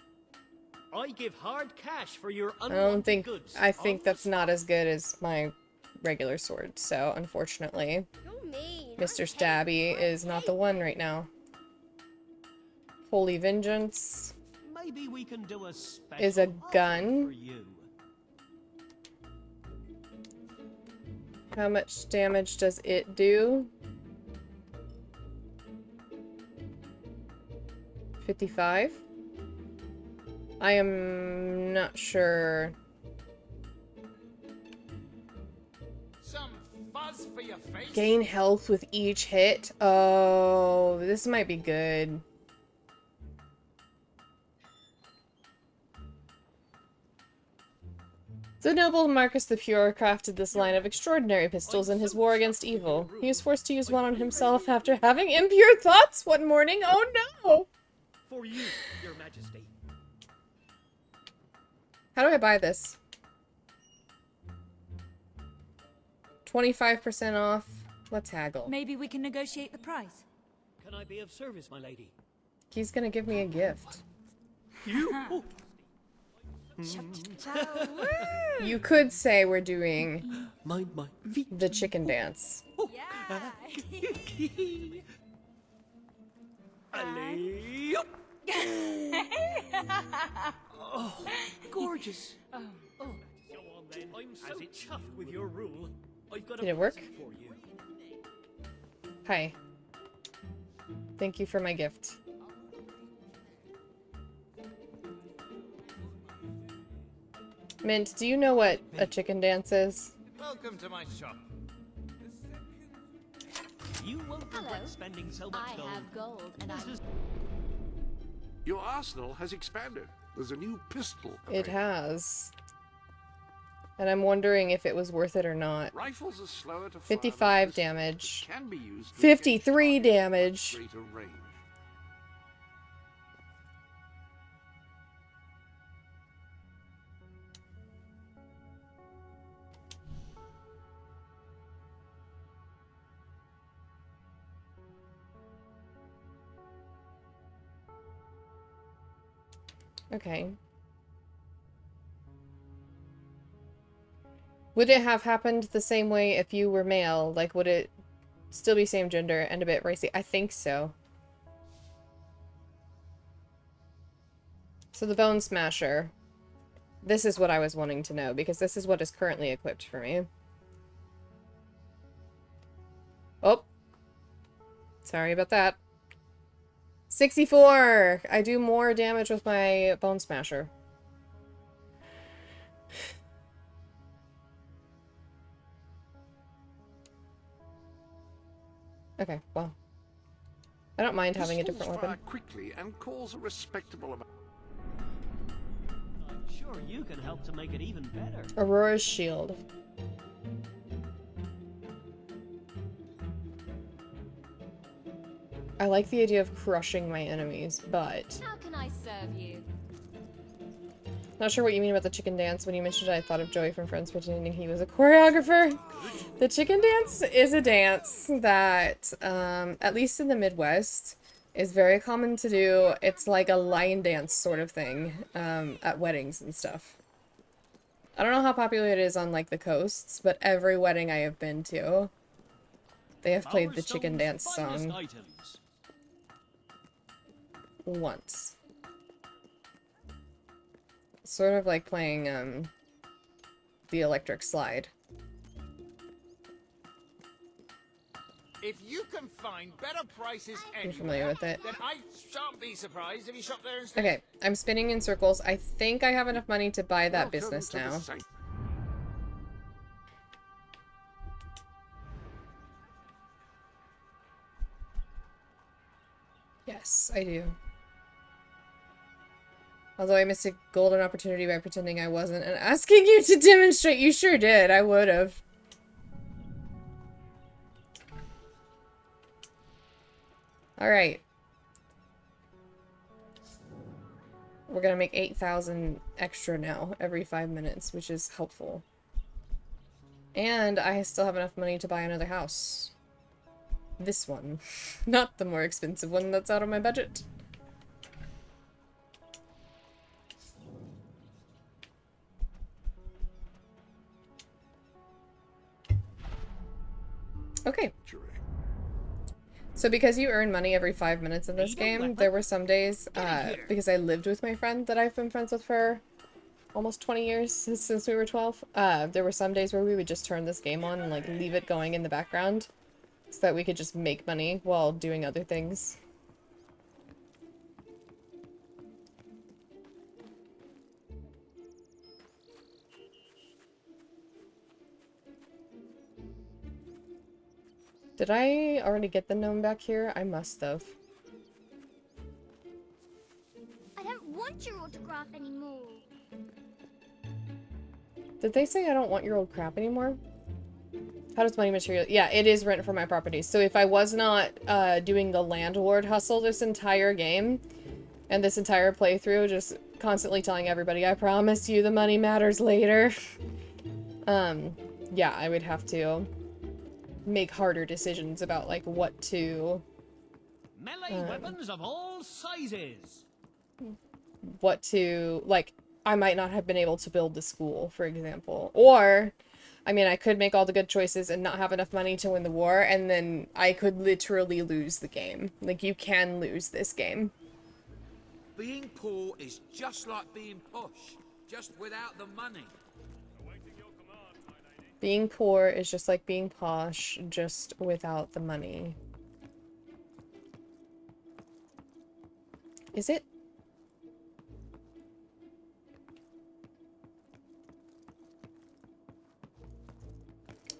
[SPEAKER 17] I give hard cash for your
[SPEAKER 1] I
[SPEAKER 17] unwanted
[SPEAKER 1] don't think...
[SPEAKER 17] goods.
[SPEAKER 1] I think that's not as good as my regular sword, so unfortunately,
[SPEAKER 14] You're mean.
[SPEAKER 1] Mr. Stabby is not the one right now. Holy Vengeance
[SPEAKER 17] Maybe we can do a special
[SPEAKER 1] is a
[SPEAKER 17] offer
[SPEAKER 1] gun.
[SPEAKER 17] for you.
[SPEAKER 1] How much damage does it do? 55? I am not sure.
[SPEAKER 9] Some fuzz for your face.
[SPEAKER 1] Gain health with each hit? Oh, this might be good. The noble Marcus the Pure crafted this line of extraordinary pistols in his war against evil. He was forced to use one on himself after having impure thoughts one morning. Oh no!
[SPEAKER 17] For you, your majesty.
[SPEAKER 1] How do I buy this? 25% off. Let's haggle.
[SPEAKER 7] Maybe we can negotiate the price.
[SPEAKER 17] Can I be of service, my lady?
[SPEAKER 1] He's gonna give me a gift.
[SPEAKER 17] You?
[SPEAKER 1] You could say we're doing
[SPEAKER 17] my feet.
[SPEAKER 1] The chicken dance.
[SPEAKER 17] Alley. Oh, gorgeous. Oh. Go on then. I'm so chuffed with your rule. I've got
[SPEAKER 1] Did it work?
[SPEAKER 17] for you.
[SPEAKER 1] Hi. Thank you for my gift. Mint, do you know what a chicken dance is?
[SPEAKER 9] Welcome to my shop.
[SPEAKER 17] You won't regret spending so much
[SPEAKER 15] I
[SPEAKER 17] gold.
[SPEAKER 15] have gold, and
[SPEAKER 17] This
[SPEAKER 15] I...
[SPEAKER 17] is
[SPEAKER 8] Your arsenal has expanded. There's a new pistol.
[SPEAKER 1] It has. And I'm wondering if it was worth it or not.
[SPEAKER 8] Rifles are slower to fire
[SPEAKER 1] 55
[SPEAKER 8] than
[SPEAKER 1] damage.
[SPEAKER 8] can be used to
[SPEAKER 1] 53 damage.
[SPEAKER 8] greater range.
[SPEAKER 1] Okay. Would it have happened the same way if you were male? Like, would it still be same gender and a bit racy? I think so. So the Bone Smasher. This is what I was wanting to know, because this is what is currently equipped for me. Oh. Sorry about that. 64! I do more damage with my Bone Smasher. Okay, well. I don't mind having a different
[SPEAKER 8] Pistols
[SPEAKER 1] weapon.
[SPEAKER 8] fire quickly and cause a respectable amount.
[SPEAKER 17] I'm sure you can help to make it even better.
[SPEAKER 1] Aurora's Shield. I like the idea of crushing my enemies, but...
[SPEAKER 15] How can I serve you?
[SPEAKER 1] Not sure what you mean about the chicken dance. When you mentioned it, I thought of Joey from Friends pretending he was a choreographer. The chicken dance is a dance that, at least in the Midwest, is very common to do. It's like a line dance sort of thing, at weddings and stuff. I don't know how popular it is on, like, the coasts, but every wedding I have been to, they have played the chicken dance song once. Sort of like playing, the electric slide.
[SPEAKER 9] If you can find better prices
[SPEAKER 1] I'm familiar with it.
[SPEAKER 9] then I shan't be surprised if you shop there instead.
[SPEAKER 1] Okay, I'm spinning in circles. I think I have enough money to buy that business now. Yes, I do. Although I missed a golden opportunity by pretending I wasn't and asking you to demonstrate. You sure did. I would have. Alright. We're gonna make 8,000 extra now every 5 minutes, which is helpful. And I still have enough money to buy another house. This one. Not the more expensive one that's out of my budget. Okay. So because you earn money every 5 minutes in this game, there were some days, because I lived with my friend that I've been friends with for almost 20 years, since we were 12, there were some days where we would just turn this game on and, like, leave it going in the background so that we could just make money while doing other things. Did I already get the gnome back here? I must have.
[SPEAKER 14] I don't want your autograph anymore.
[SPEAKER 1] Did they say I don't want your old crap anymore? How does money material? Yeah, it is rent for my properties. So if I was not doing the landlord hustle this entire game and this entire playthrough, just constantly telling everybody, I promise you the money matters later. Yeah, I would have to make harder decisions about, like, what to
[SPEAKER 17] Melee weapons of all sizes.
[SPEAKER 1] what to, like, I might not have been able to build the school, for example. Or, I mean, I could make all the good choices and not have enough money to win the war, and then I could literally lose the game. Like, you can lose this game.
[SPEAKER 5] Being poor is just like being posh, just without the money.
[SPEAKER 1] Being poor is just like being posh, just without the money. Is it?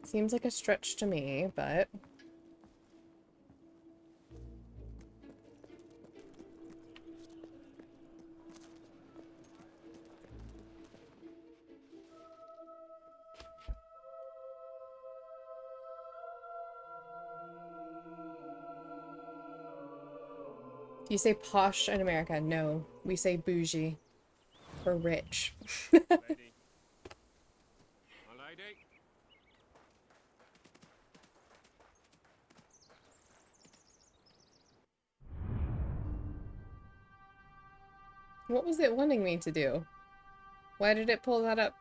[SPEAKER 1] Seems like a stretch to me, but... Do you say posh in America? No. We say bougie. Or rich. What was it wanting me to do? Why did it pull that up?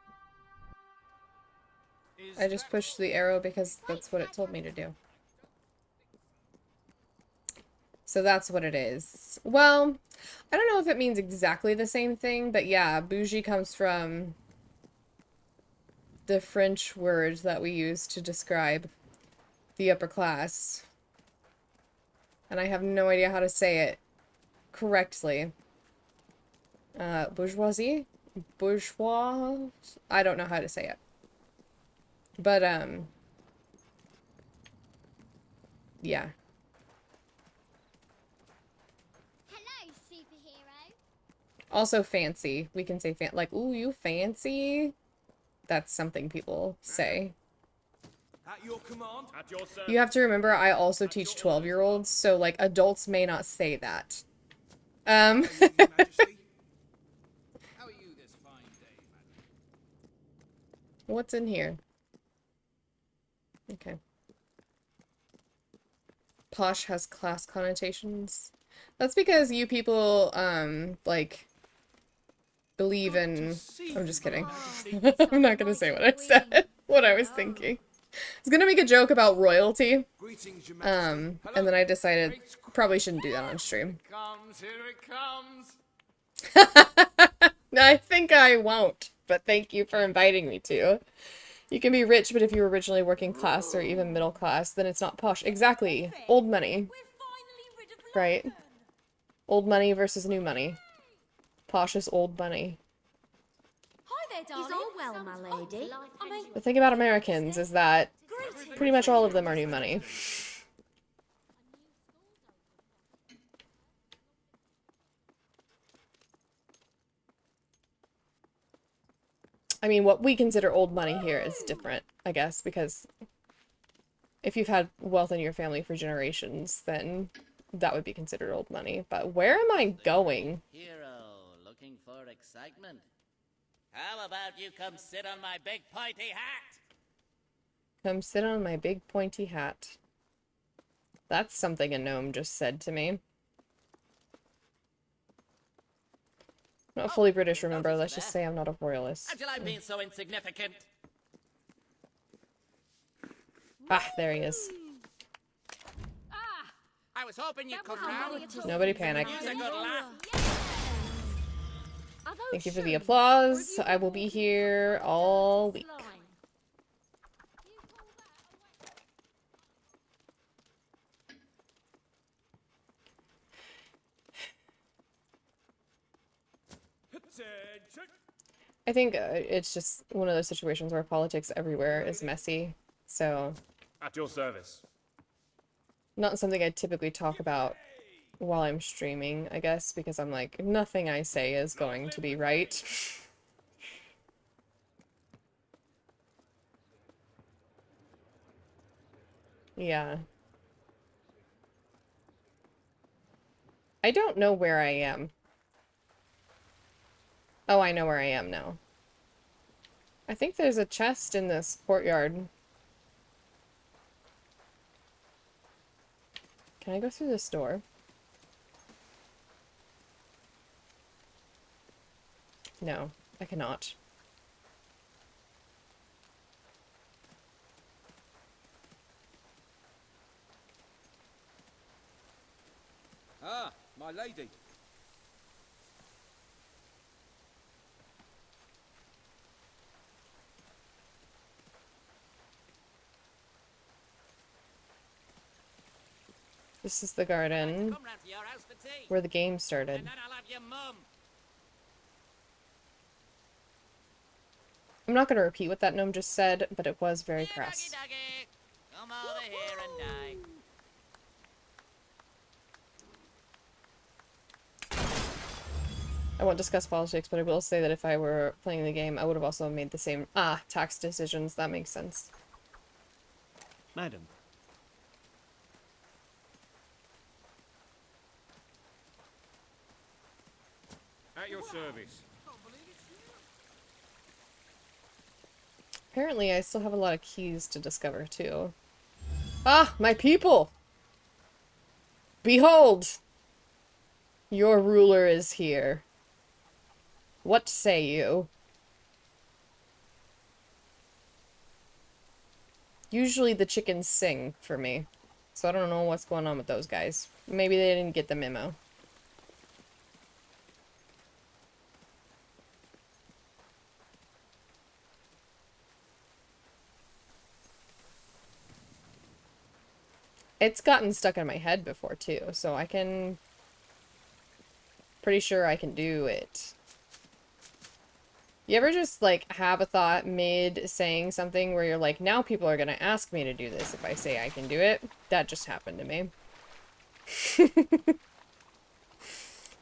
[SPEAKER 1] I just pushed the arrow because that's what it told me to do. So that's what it is. Well, I don't know if it means exactly the same thing, but yeah, bougie comes from the French word that we use to describe the upper class. And I have no idea how to say it correctly. Bourgeoisie? Bourgeois? I don't know how to say it. But, yeah.
[SPEAKER 14] Hello, superhero.
[SPEAKER 1] Also fancy. We can say like, ooh, you fancy? That's something people say.
[SPEAKER 10] At your command. At your service.
[SPEAKER 1] You have to remember, I also teach 12-year-olds, so, like, adults may not say that.
[SPEAKER 9] How are you this fine day, madam?
[SPEAKER 1] What's in here? Okay. Posh has class connotations. That's because you people, like, believe in... I'm just kidding. I'm not gonna say what I said. What I was thinking. I was gonna make a joke about royalty. And then I decided probably shouldn't do that on stream.
[SPEAKER 9] Here it comes.
[SPEAKER 1] I think I won't, but thank you for inviting me to. You can be rich, but if you were originally working class or even middle class, then it's not posh. Exactly. Old money. Right? Old money versus new money. Posh is old money.
[SPEAKER 14] Hi there, darling. He's all well, my lady.
[SPEAKER 1] The thing about Americans is that pretty much all of them are new money. I mean, what we consider old money here is different, I guess, because if you've had wealth in your family for generations, then that would be considered old money. But where am I going?
[SPEAKER 18] Hero, looking for excitement? How about you come sit on my big pointy hat?
[SPEAKER 1] Come sit on my big pointy hat. That's something a gnome just said to me. I'm not fully British, remember. Let's just say I'm not a royalist.
[SPEAKER 18] Until I'm being so insignificant.
[SPEAKER 1] Ah, there he is.
[SPEAKER 18] I was hoping you'd come round.
[SPEAKER 1] Nobody panic.
[SPEAKER 18] Use a good laugh.
[SPEAKER 1] Thank you for the applause. I will be here all week. I think it's just one of those situations where politics everywhere is messy, so...
[SPEAKER 6] At your service.
[SPEAKER 1] Not something I typically talk about while I'm streaming, I guess, because I'm like, nothing I say is going to be right. Yeah. I don't know where I am. Oh, I know where I am now. I think there's a chest in this courtyard. Can I go through this door? No, I cannot.
[SPEAKER 9] Ah, my lady.
[SPEAKER 1] This is the garden where the game started. I'm not going to repeat what that gnome just said, but it was very crass.
[SPEAKER 18] Come over here and die.
[SPEAKER 1] I won't discuss politics, but I will say that if I were playing the game, I would have also made the same tax decisions. That makes sense.
[SPEAKER 17] Madam.
[SPEAKER 6] At your service.
[SPEAKER 1] Apparently, I still have a lot of keys to discover, too. Ah, my people! Behold! Your ruler is here. What say you? Usually the chickens sing for me, so I don't know what's going on with those guys. Maybe they didn't get the memo. It's gotten stuck in my head before, too, so I can... Pretty sure I can do it. You ever just, like, have a thought mid-saying something where you're like, now people are gonna ask me to do this if I say I can do it? That just happened to me. That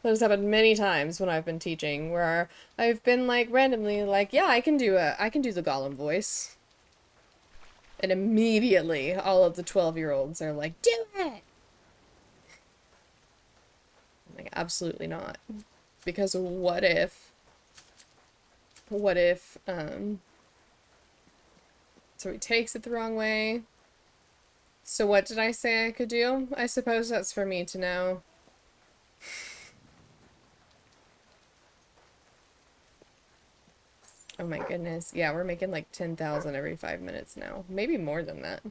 [SPEAKER 1] has happened many times when I've been teaching, where I've been, like, randomly like, yeah, I can do the Gollum voice. And immediately, all of the 12-year-olds are like, do it! I'm like, absolutely not. Because what if, so he takes it the wrong way. So what did I say I could do? I suppose that's for me to know. Oh my goodness. Yeah, we're making like 10,000 every 5 minutes now. Maybe more than that.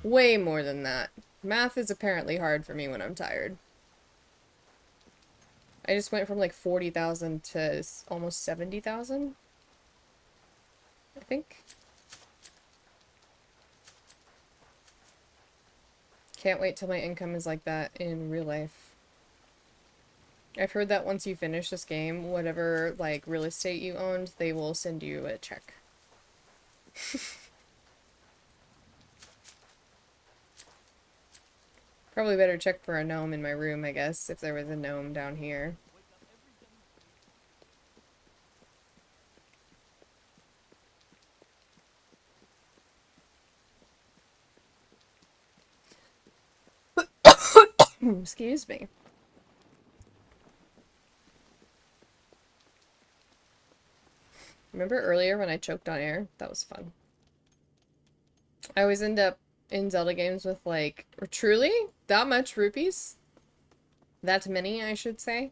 [SPEAKER 1] Way more than that. Math is apparently hard for me when I'm tired. I just went from like 40,000 to almost 70,000. I think. Can't wait till my income is like that in real life. I've heard that once you finish this game, whatever like real estate you owned, they will send you a check. Probably better check for a gnome in my room, I guess, if there was a gnome down here. Excuse me. Remember earlier when I choked on air? That was fun. I always end up in Zelda games with like, or truly? That much rupees? That many, I should say.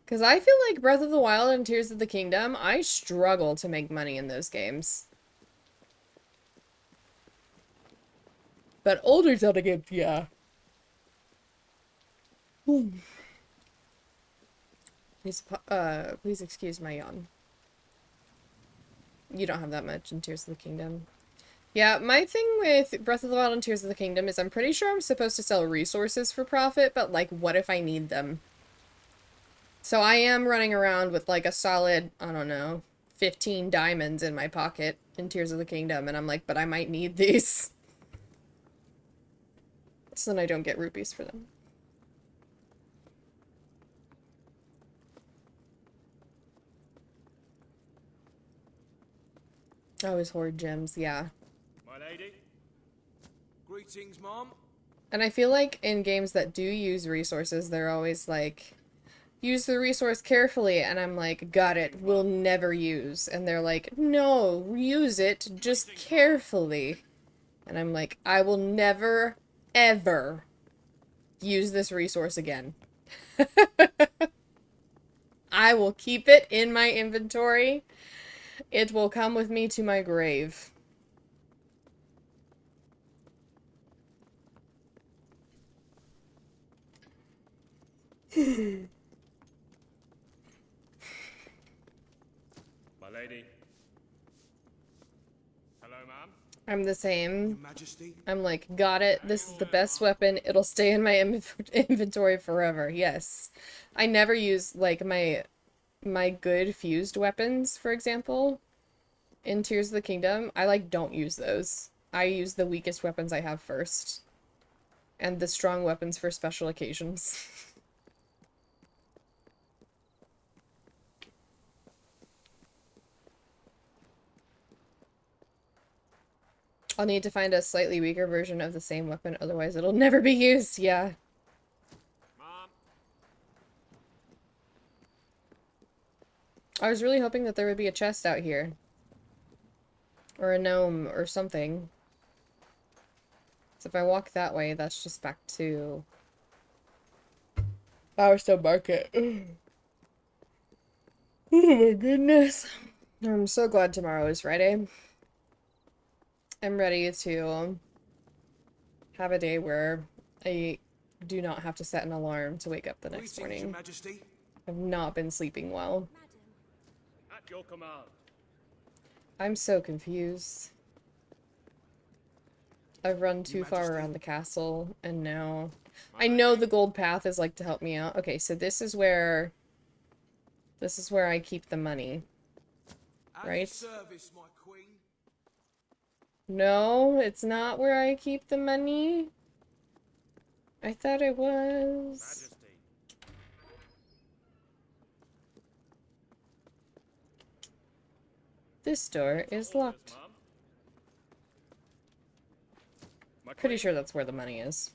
[SPEAKER 1] Because I feel like Breath of the Wild and Tears of the Kingdom, I struggle to make money in those games. But older Zelda games, yeah. Please excuse my yawn. You don't have that much in Tears of the Kingdom. Yeah, my thing with Breath of the Wild and Tears of the Kingdom is I'm pretty sure I'm supposed to sell resources for profit, but like, what if I need them? So I am running around with like a solid, I don't know, 15 diamonds in my pocket in Tears of the Kingdom, and I'm like, but I might need these. So then I don't get rupees for them. I always hoard gems, yeah.
[SPEAKER 10] My lady. Greetings, Mom.
[SPEAKER 1] And I feel like in games that do use resources, they're always like, use the resource carefully, and I'm like, got it, we'll never use. And they're like, no, use it, just carefully. And I'm like, I will never, ever use this resource again. I will keep it in my inventory. It will come with me to my grave.
[SPEAKER 10] My lady. Hello, ma'am.
[SPEAKER 1] I'm the same.
[SPEAKER 10] Your Majesty.
[SPEAKER 1] I'm like, got it. This is the best weapon. It'll stay in my inventory forever. Yes. I never use, like, my good fused weapons, for example, in Tears of the Kingdom. I, like, don't use those. I use the weakest weapons I have first. And the strong weapons for special occasions. I'll need to find a slightly weaker version of the same weapon, otherwise it'll never be used. Yeah.
[SPEAKER 10] Mom.
[SPEAKER 1] I was really hoping that there would be a chest out here. Or a gnome or something. So if I walk that way, that's just back to Bowerstone Market. Oh my goodness. I'm so glad tomorrow is Friday. I'm ready to have a day where I do not have to set an alarm to wake up the next morning.
[SPEAKER 10] Your Majesty.
[SPEAKER 1] I've not been sleeping well.
[SPEAKER 6] At your command.
[SPEAKER 1] I'm so confused. I've run too far around the castle, and now I know the gold path is like to help me out. Okay, so this is where I keep the money. Right?
[SPEAKER 10] Service, my queen.
[SPEAKER 1] No, it's not where I keep the money. I thought it was.
[SPEAKER 6] Majesty.
[SPEAKER 1] This door is locked. Pretty sure that's where the money is.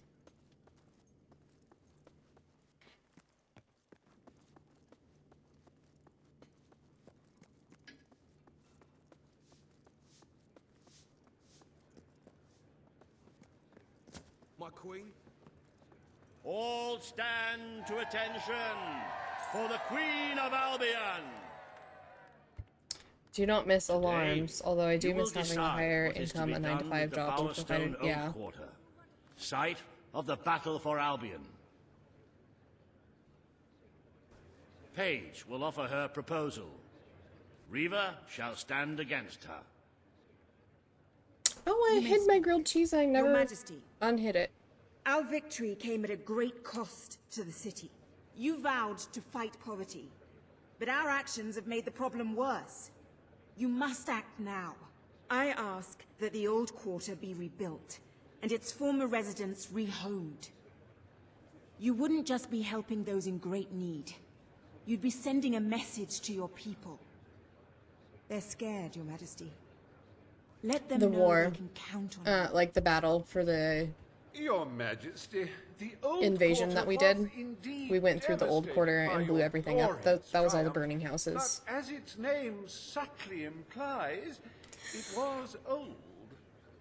[SPEAKER 10] My queen.
[SPEAKER 6] All stand to attention. for the Queen of Albion.
[SPEAKER 1] Do not miss alarms, although I do
[SPEAKER 6] You will
[SPEAKER 1] miss having a
[SPEAKER 6] decide
[SPEAKER 1] higher
[SPEAKER 6] what is to
[SPEAKER 1] income,
[SPEAKER 6] be
[SPEAKER 1] a 9 to
[SPEAKER 6] done
[SPEAKER 1] 5
[SPEAKER 6] with the
[SPEAKER 1] job, which
[SPEAKER 6] Bowerstone Old
[SPEAKER 1] yeah.
[SPEAKER 6] Quarter, site of the battle for Albion. Paige will offer her proposal. Reaver shall stand against her.
[SPEAKER 1] Oh, I hid my grilled cheese. I never
[SPEAKER 2] Your Majesty,
[SPEAKER 1] unhid it.
[SPEAKER 2] our victory came at a great cost to the city. You vowed to fight poverty, but our actions have made the problem worse. You must act now. I ask that the old quarter be rebuilt, and its former residents rehomed. You wouldn't just be helping those in great need. You'd be sending a message to your people. They're scared, Your Majesty. Let them
[SPEAKER 1] The
[SPEAKER 2] know
[SPEAKER 1] war.
[SPEAKER 2] they can count on you.
[SPEAKER 1] Like the battle for the
[SPEAKER 8] Your Majesty, the old
[SPEAKER 1] invasion
[SPEAKER 8] quarter
[SPEAKER 1] that we
[SPEAKER 8] was
[SPEAKER 1] did.
[SPEAKER 8] indeed
[SPEAKER 1] We went through the old
[SPEAKER 8] devastated
[SPEAKER 1] quarter
[SPEAKER 8] by
[SPEAKER 1] and blew
[SPEAKER 8] your
[SPEAKER 1] everything up.
[SPEAKER 8] glorious
[SPEAKER 1] That was all the
[SPEAKER 8] triumph.
[SPEAKER 1] burning houses.
[SPEAKER 8] But as its name subtly implies, it was old.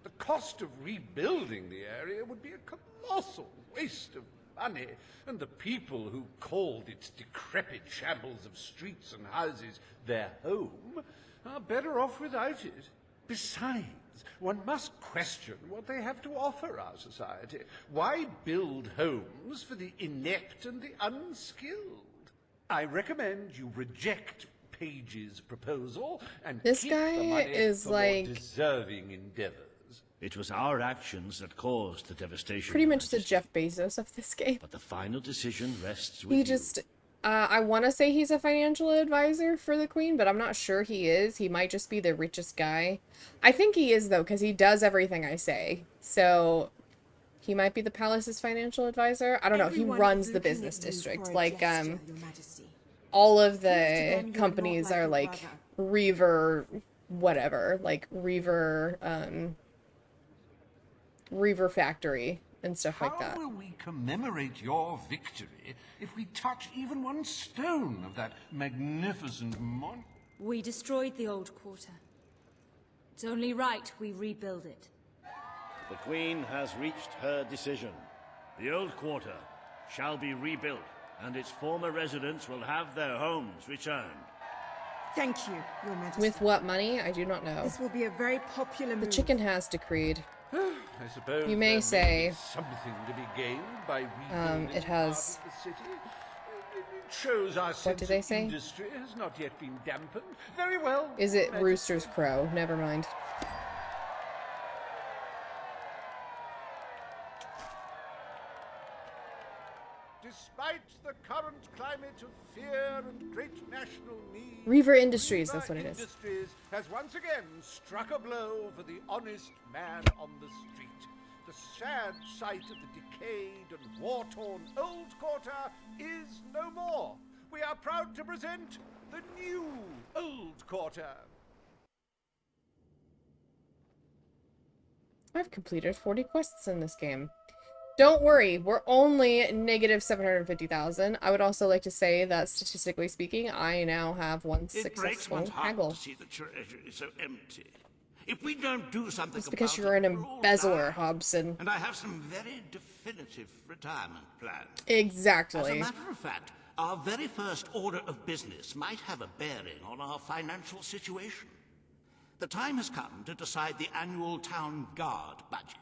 [SPEAKER 8] The cost of rebuilding the area would be a colossal waste of money, and the people who called its decrepit shambles of streets and houses their home are better off without it. Besides, one must question what they have to offer our society. Why build homes for the inept and the unskilled? I recommend you reject Paige's proposal and
[SPEAKER 1] This
[SPEAKER 8] keep
[SPEAKER 1] guy
[SPEAKER 8] the money
[SPEAKER 1] is
[SPEAKER 8] for
[SPEAKER 1] like-
[SPEAKER 8] more deserving endeavors.
[SPEAKER 6] It was our actions that caused the devastation.
[SPEAKER 1] Pretty much the Jeff Bezos of this game.
[SPEAKER 6] But the final decision rests with
[SPEAKER 1] He
[SPEAKER 6] you.
[SPEAKER 1] just, I want to say he's a financial advisor for the queen, but I'm not sure he is. He might just be the richest guy. I think he is, though, because he does everything I say. So, he might be the palace's financial advisor. I don't know. He
[SPEAKER 2] Everyone
[SPEAKER 1] runs
[SPEAKER 2] is
[SPEAKER 1] the
[SPEAKER 2] looking
[SPEAKER 1] business
[SPEAKER 2] at you
[SPEAKER 1] district.
[SPEAKER 2] for a
[SPEAKER 1] Like,
[SPEAKER 2] gesture, Your Majesty.
[SPEAKER 1] all of
[SPEAKER 2] Prove to them
[SPEAKER 1] the
[SPEAKER 2] you're not
[SPEAKER 1] companies
[SPEAKER 2] like
[SPEAKER 1] are
[SPEAKER 2] your
[SPEAKER 1] like
[SPEAKER 2] brother.
[SPEAKER 1] Reaver, whatever, like Reaver Factory and stuff like that.
[SPEAKER 11] How will we commemorate your victory if we touch even one stone of that magnificent mon...
[SPEAKER 7] We destroyed the old quarter. It's only right we rebuild it.
[SPEAKER 6] The Queen has reached her decision. The old quarter shall be rebuilt, and its former residents will have their homes returned.
[SPEAKER 2] Thank you, Your Majesty.
[SPEAKER 1] With what money? I do not know.
[SPEAKER 2] This will be a very popular
[SPEAKER 1] The
[SPEAKER 2] move.
[SPEAKER 1] chicken has decreed.
[SPEAKER 8] I suppose
[SPEAKER 1] You may
[SPEAKER 8] there
[SPEAKER 1] say,
[SPEAKER 8] be something to be gained by rebuilding
[SPEAKER 1] it has-
[SPEAKER 8] part of the city. It shows our sense
[SPEAKER 1] do they
[SPEAKER 8] of
[SPEAKER 1] say?
[SPEAKER 8] industry has not yet been dampened. Very well.
[SPEAKER 1] Is it
[SPEAKER 8] Majesty.
[SPEAKER 1] Rooster's Crow? Never mind.
[SPEAKER 8] Despite the current climate of fear and great national need,
[SPEAKER 1] Reaver Industries, that's
[SPEAKER 8] Reaver
[SPEAKER 1] what it is.
[SPEAKER 8] Industries has once again struck a blow for the honest man on the street. The sad sight of the decayed and war-torn old quarter is no more. We are proud to present the new old quarter.
[SPEAKER 1] I've completed 40 quests in this game. Don't worry, we're only negative 750,000. I would also like to say that, statistically speaking, I now have one
[SPEAKER 11] It breaks
[SPEAKER 1] successful
[SPEAKER 11] one's heart
[SPEAKER 1] haggle.
[SPEAKER 11] to see the treasury so empty. If we don't do something
[SPEAKER 1] It's because
[SPEAKER 11] about
[SPEAKER 1] you're
[SPEAKER 11] it,
[SPEAKER 1] an
[SPEAKER 11] we'll all
[SPEAKER 1] embezzler,
[SPEAKER 11] die.
[SPEAKER 1] Hobson.
[SPEAKER 11] And I have some very definitive retirement plans.
[SPEAKER 1] Exactly.
[SPEAKER 11] As a matter of fact, our very first order of business might have a bearing on our financial situation. The time has come to decide the annual town guard budget.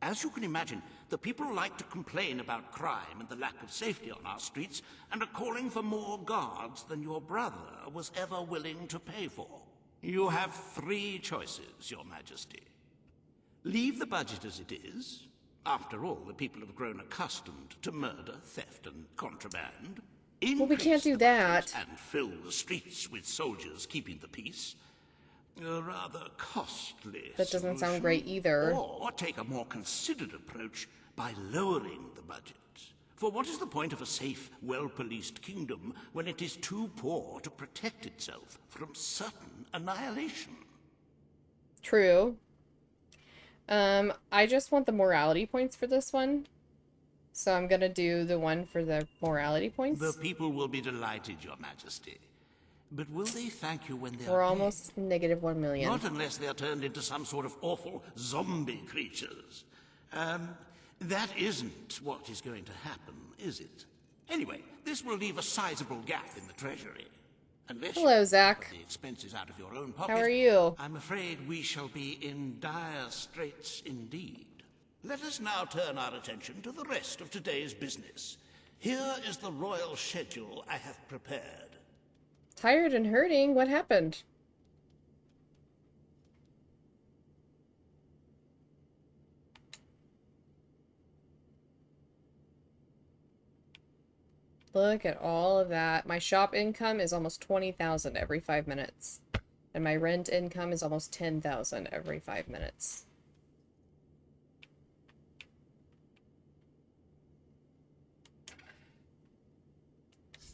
[SPEAKER 11] As you can imagine, the people like to complain about crime and the lack of safety on our streets and are calling for more guards than your brother was ever willing to pay for. You have three choices, Your Majesty. Leave the budget as it is. After all, the people have grown accustomed to murder, theft, and contraband.
[SPEAKER 1] Well, we can't do that.
[SPEAKER 11] And fill the streets with soldiers keeping the peace. A rather costly
[SPEAKER 1] That doesn't sound
[SPEAKER 11] solution.
[SPEAKER 1] great either.
[SPEAKER 11] Or take a more considered approach by lowering the budget. For what is the point of a safe, well-policed kingdom when it is too poor to protect itself from certain annihilation?
[SPEAKER 1] True. I just want the morality points for this one. So I'm gonna do the one for the morality points.
[SPEAKER 11] The people will be delighted, Your Majesty. But will they thank you when they
[SPEAKER 1] We're
[SPEAKER 11] are
[SPEAKER 1] almost negative 1 million.
[SPEAKER 11] Not unless they are turned into some sort of awful zombie creatures. That isn't what is going to happen, is it? Anyway, this will leave a sizable gap in the treasury. Unless
[SPEAKER 1] Hello,
[SPEAKER 11] you
[SPEAKER 1] Zach.
[SPEAKER 11] put the expenses out of your own pocket,
[SPEAKER 1] How are you?
[SPEAKER 11] I'm afraid we shall be in dire straits indeed. Let us now turn our attention to the rest of today's business. Here is the royal schedule I have prepared.
[SPEAKER 1] Tired and hurting? What happened? Look at all of that. My shop income is almost 20,000 every 5 minutes. And my rent income is almost 10,000 every 5 minutes.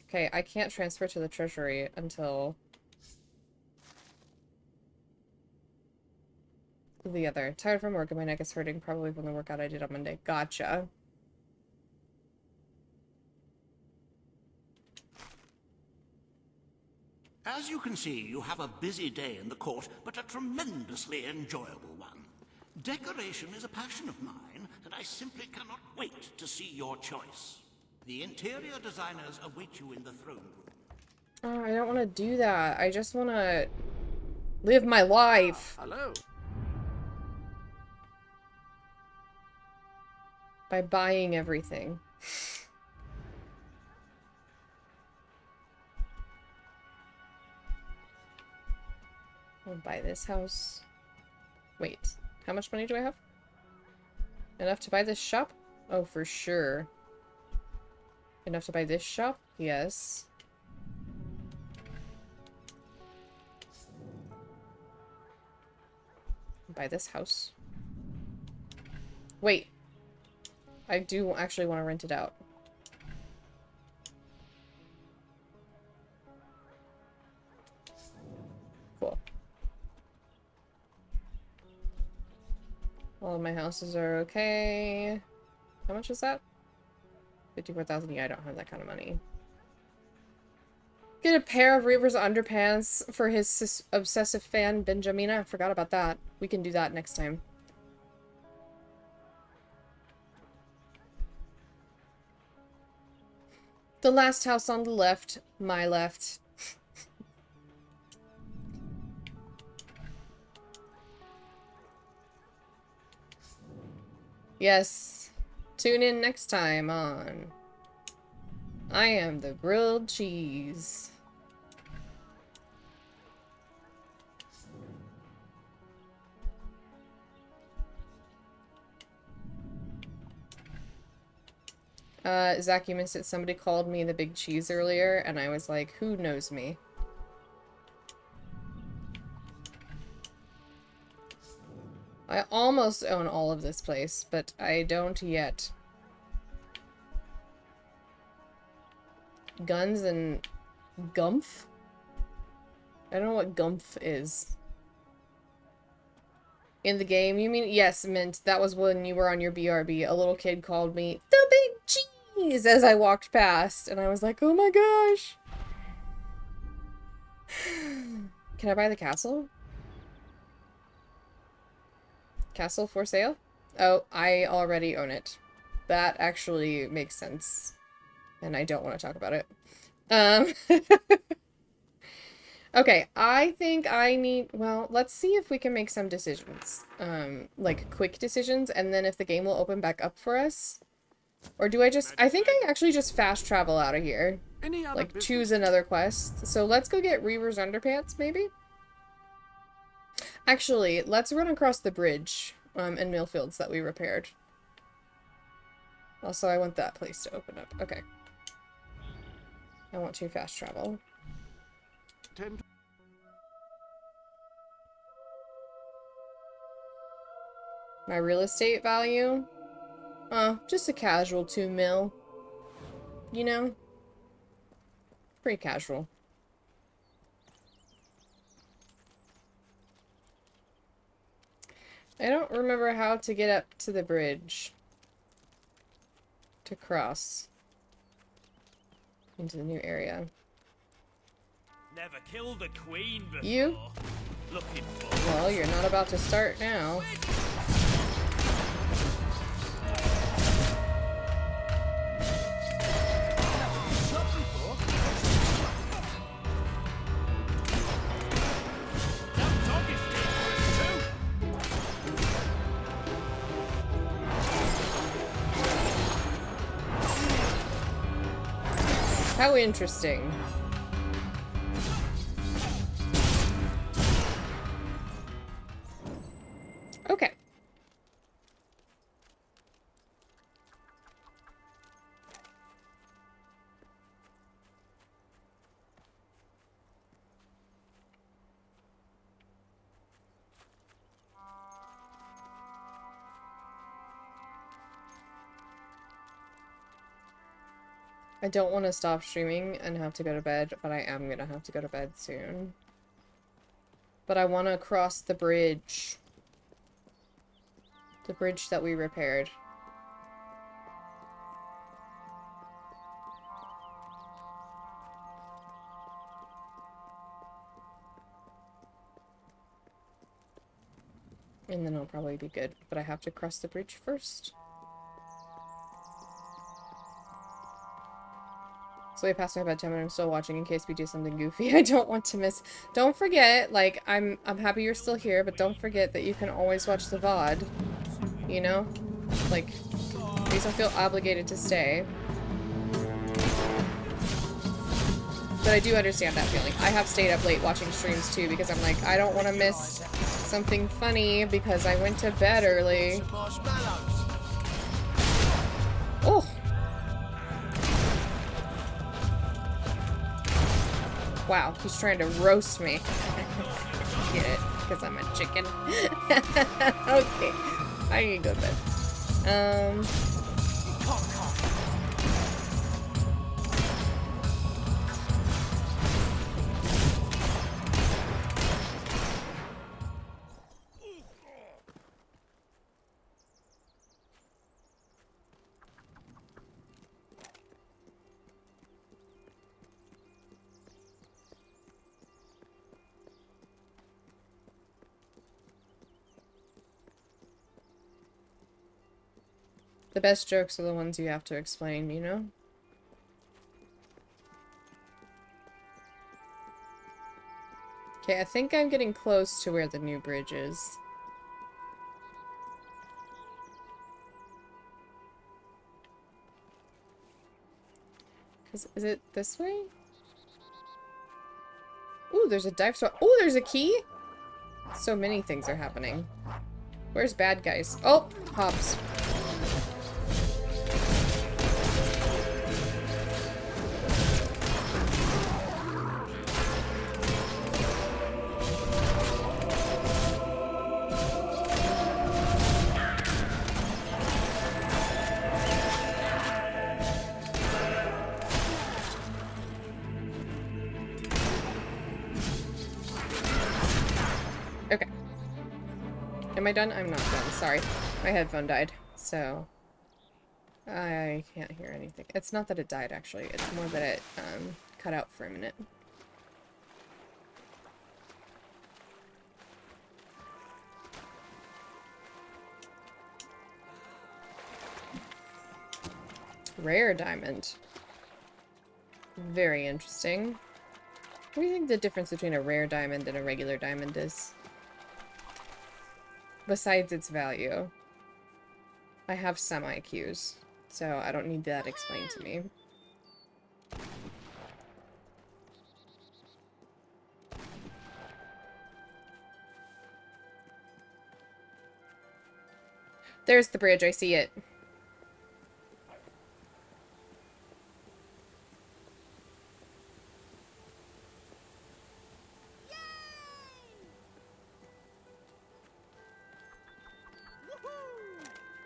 [SPEAKER 1] Okay, I can't transfer to the treasury until the other. Tired from work and my neck is hurting, probably from the workout I did on Monday. Gotcha.
[SPEAKER 11] As you can see, you have a busy day in the court, but a tremendously enjoyable one. Decoration is a passion of mine, and I simply cannot wait to see your choice. The interior designers await you in the throne room.
[SPEAKER 1] Oh, I don't want to do that. I just want to live my life.
[SPEAKER 8] Hello.
[SPEAKER 1] By buying everything. I'll buy this house. Wait, how much money do I have? Enough to buy this shop? Oh, for sure. Enough to buy this shop? Yes. Buy this house. Wait. I do actually want to rent it out. Cool. All of my houses are okay. How much is that? 54,000. Yeah, I don't have that kind of money. Get a pair of Reaver's underpants for his obsessive fan, Benjamina. I forgot about that. We can do that next time. The last house on the left. My left. Yes. Tune in next time on I Am the Grilled Cheese. Zach, you missed it. Somebody called me the big cheese earlier, and I was like, who knows me? I almost own all of this place, but I don't yet. Guns and gumph? I don't know what gumph is. In the game, you mean? Yes, Mint. That was when you were on your BRB. A little kid called me the big cheese as I walked past, and I was like, oh my gosh. Can I buy the castle? Castle for sale? Oh, I already own it. That actually makes sense. And I don't want to talk about it. Okay, I think I need... Well, let's see if we can make some decisions. Like, quick decisions, and then if the game will open back up for us. Or do I just... I think I actually just fast travel out of here. Like, choose another quest. So let's go get Reaver's underpants, maybe? Actually, let's run across the bridge in Millfields that we repaired. Also, I want that place to open up. Okay. I want to fast travel. My real estate value? Just a casual 2 mil. You know? Pretty casual. I don't remember how to get up to the bridge. To cross. Into the new area.
[SPEAKER 3] Never killed a queen before.
[SPEAKER 1] You?
[SPEAKER 3] Looking for...
[SPEAKER 1] Well, you're not about to start now. How interesting. Okay. I don't want to stop streaming and have to go to bed, but I am gonna have to go to bed soon. But I want to cross the bridge. The bridge that we repaired. And then I'll probably be good. But I have to cross the bridge first. So I passed my bedtime and I'm still watching in case we do something goofy. I don't want to miss. Don't forget, like, I'm happy you're still here, but don't forget that you can always watch the VOD. You know? Like, please don't feel obligated to stay. But I do understand that feeling. I have stayed up late watching streams too because I'm like, I don't want to miss something funny because I went to bed early. Oh! Wow, he's trying to roast me. Get it? Because I'm a chicken. Okay. I need to go to bed. The best jokes are the ones you have to explain, you know? Okay, I think I'm getting close to where the new bridge is. Is it this way? Ooh, there's a dive spot. Ooh, there's a key? So many things are happening. Where's bad guys? Oh, Hobbs. Okay. Am I done? I'm not done. Sorry. My headphone died, so I can't hear anything. It's not that it died, actually. It's more that it cut out for a minute. Rare diamond. Very interesting. What do you think the difference between a rare diamond and a regular diamond is? Besides its value. I have some IQs, so I don't need that explained to me. There's the bridge, I see it.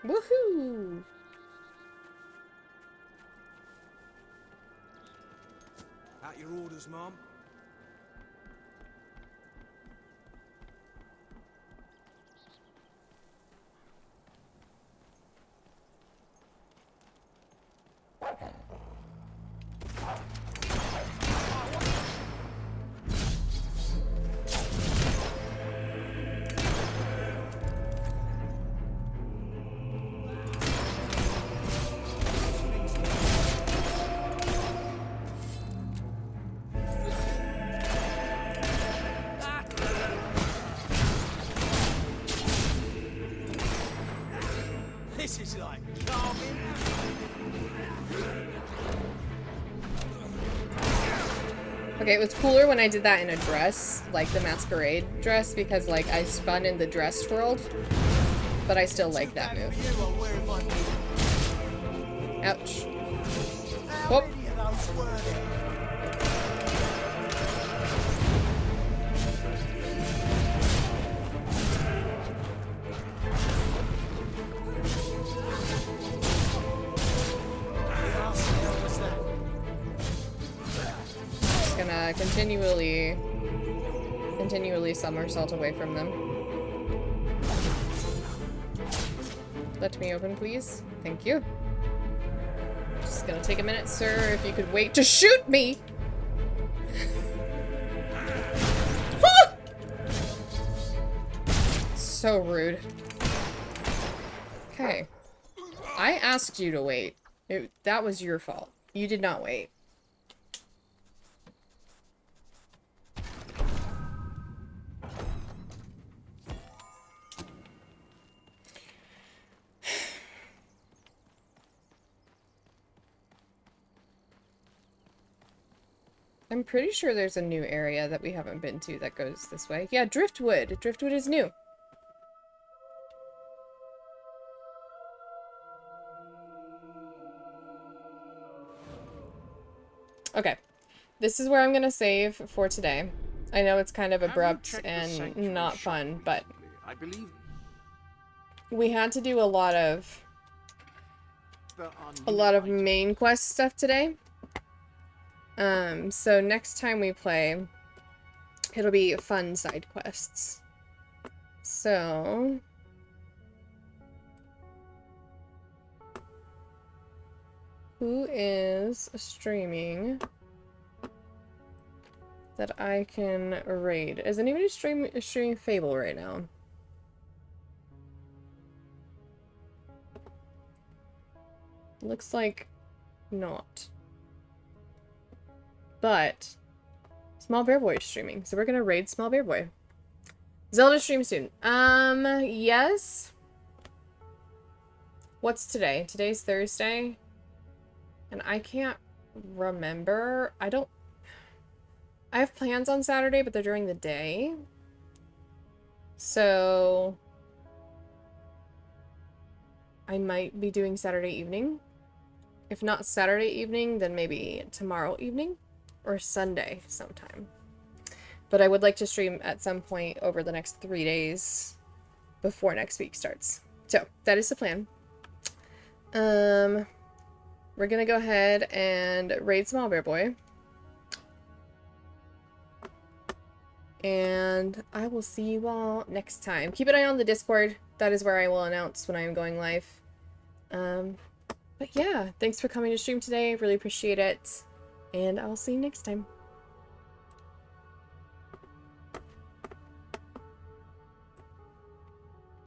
[SPEAKER 1] Woohoo!
[SPEAKER 16] At your orders, Mom.
[SPEAKER 1] Okay, it was cooler when I did that in a dress, like the masquerade dress, because like I spun in the dressed world, but I still like that move. Ouch. Whoop. Just gonna continually somersault away from them. Let me open, please. Thank you. Just gonna take a minute, sir, if you could wait to shoot me! So rude. Okay. I asked you to wait. That was your fault. You did not wait. I'm pretty sure there's a new area that we haven't been to that goes this way. Yeah, Driftwood. Driftwood is new. Okay. This is where I'm gonna save for today. I know it's kind of abrupt and not fun, but
[SPEAKER 8] I believe
[SPEAKER 1] we had to do a lot of main quest stuff today. So next time we play, it'll be fun side quests. So who is streaming that I can raid? Is anybody streaming Fable right now? Looks like not. But Small Bear Boy is streaming, so we're gonna raid Small Bear Boy. Zelda stream soon. Yes. What's today? Today's Thursday. And I can't remember. I have plans on Saturday, but they're during the day. So I might be doing Saturday evening. If not Saturday evening, then maybe tomorrow evening or Sunday sometime. But I would like to stream at some point over the next 3 days before next week starts. So that is the plan. We're gonna go ahead and raid Small Bear Boy. And I will see you all next time. Keep an eye on the Discord. That is where I will announce when I am going live. But yeah, thanks for coming to stream today. Really appreciate it. And I'll see you next time.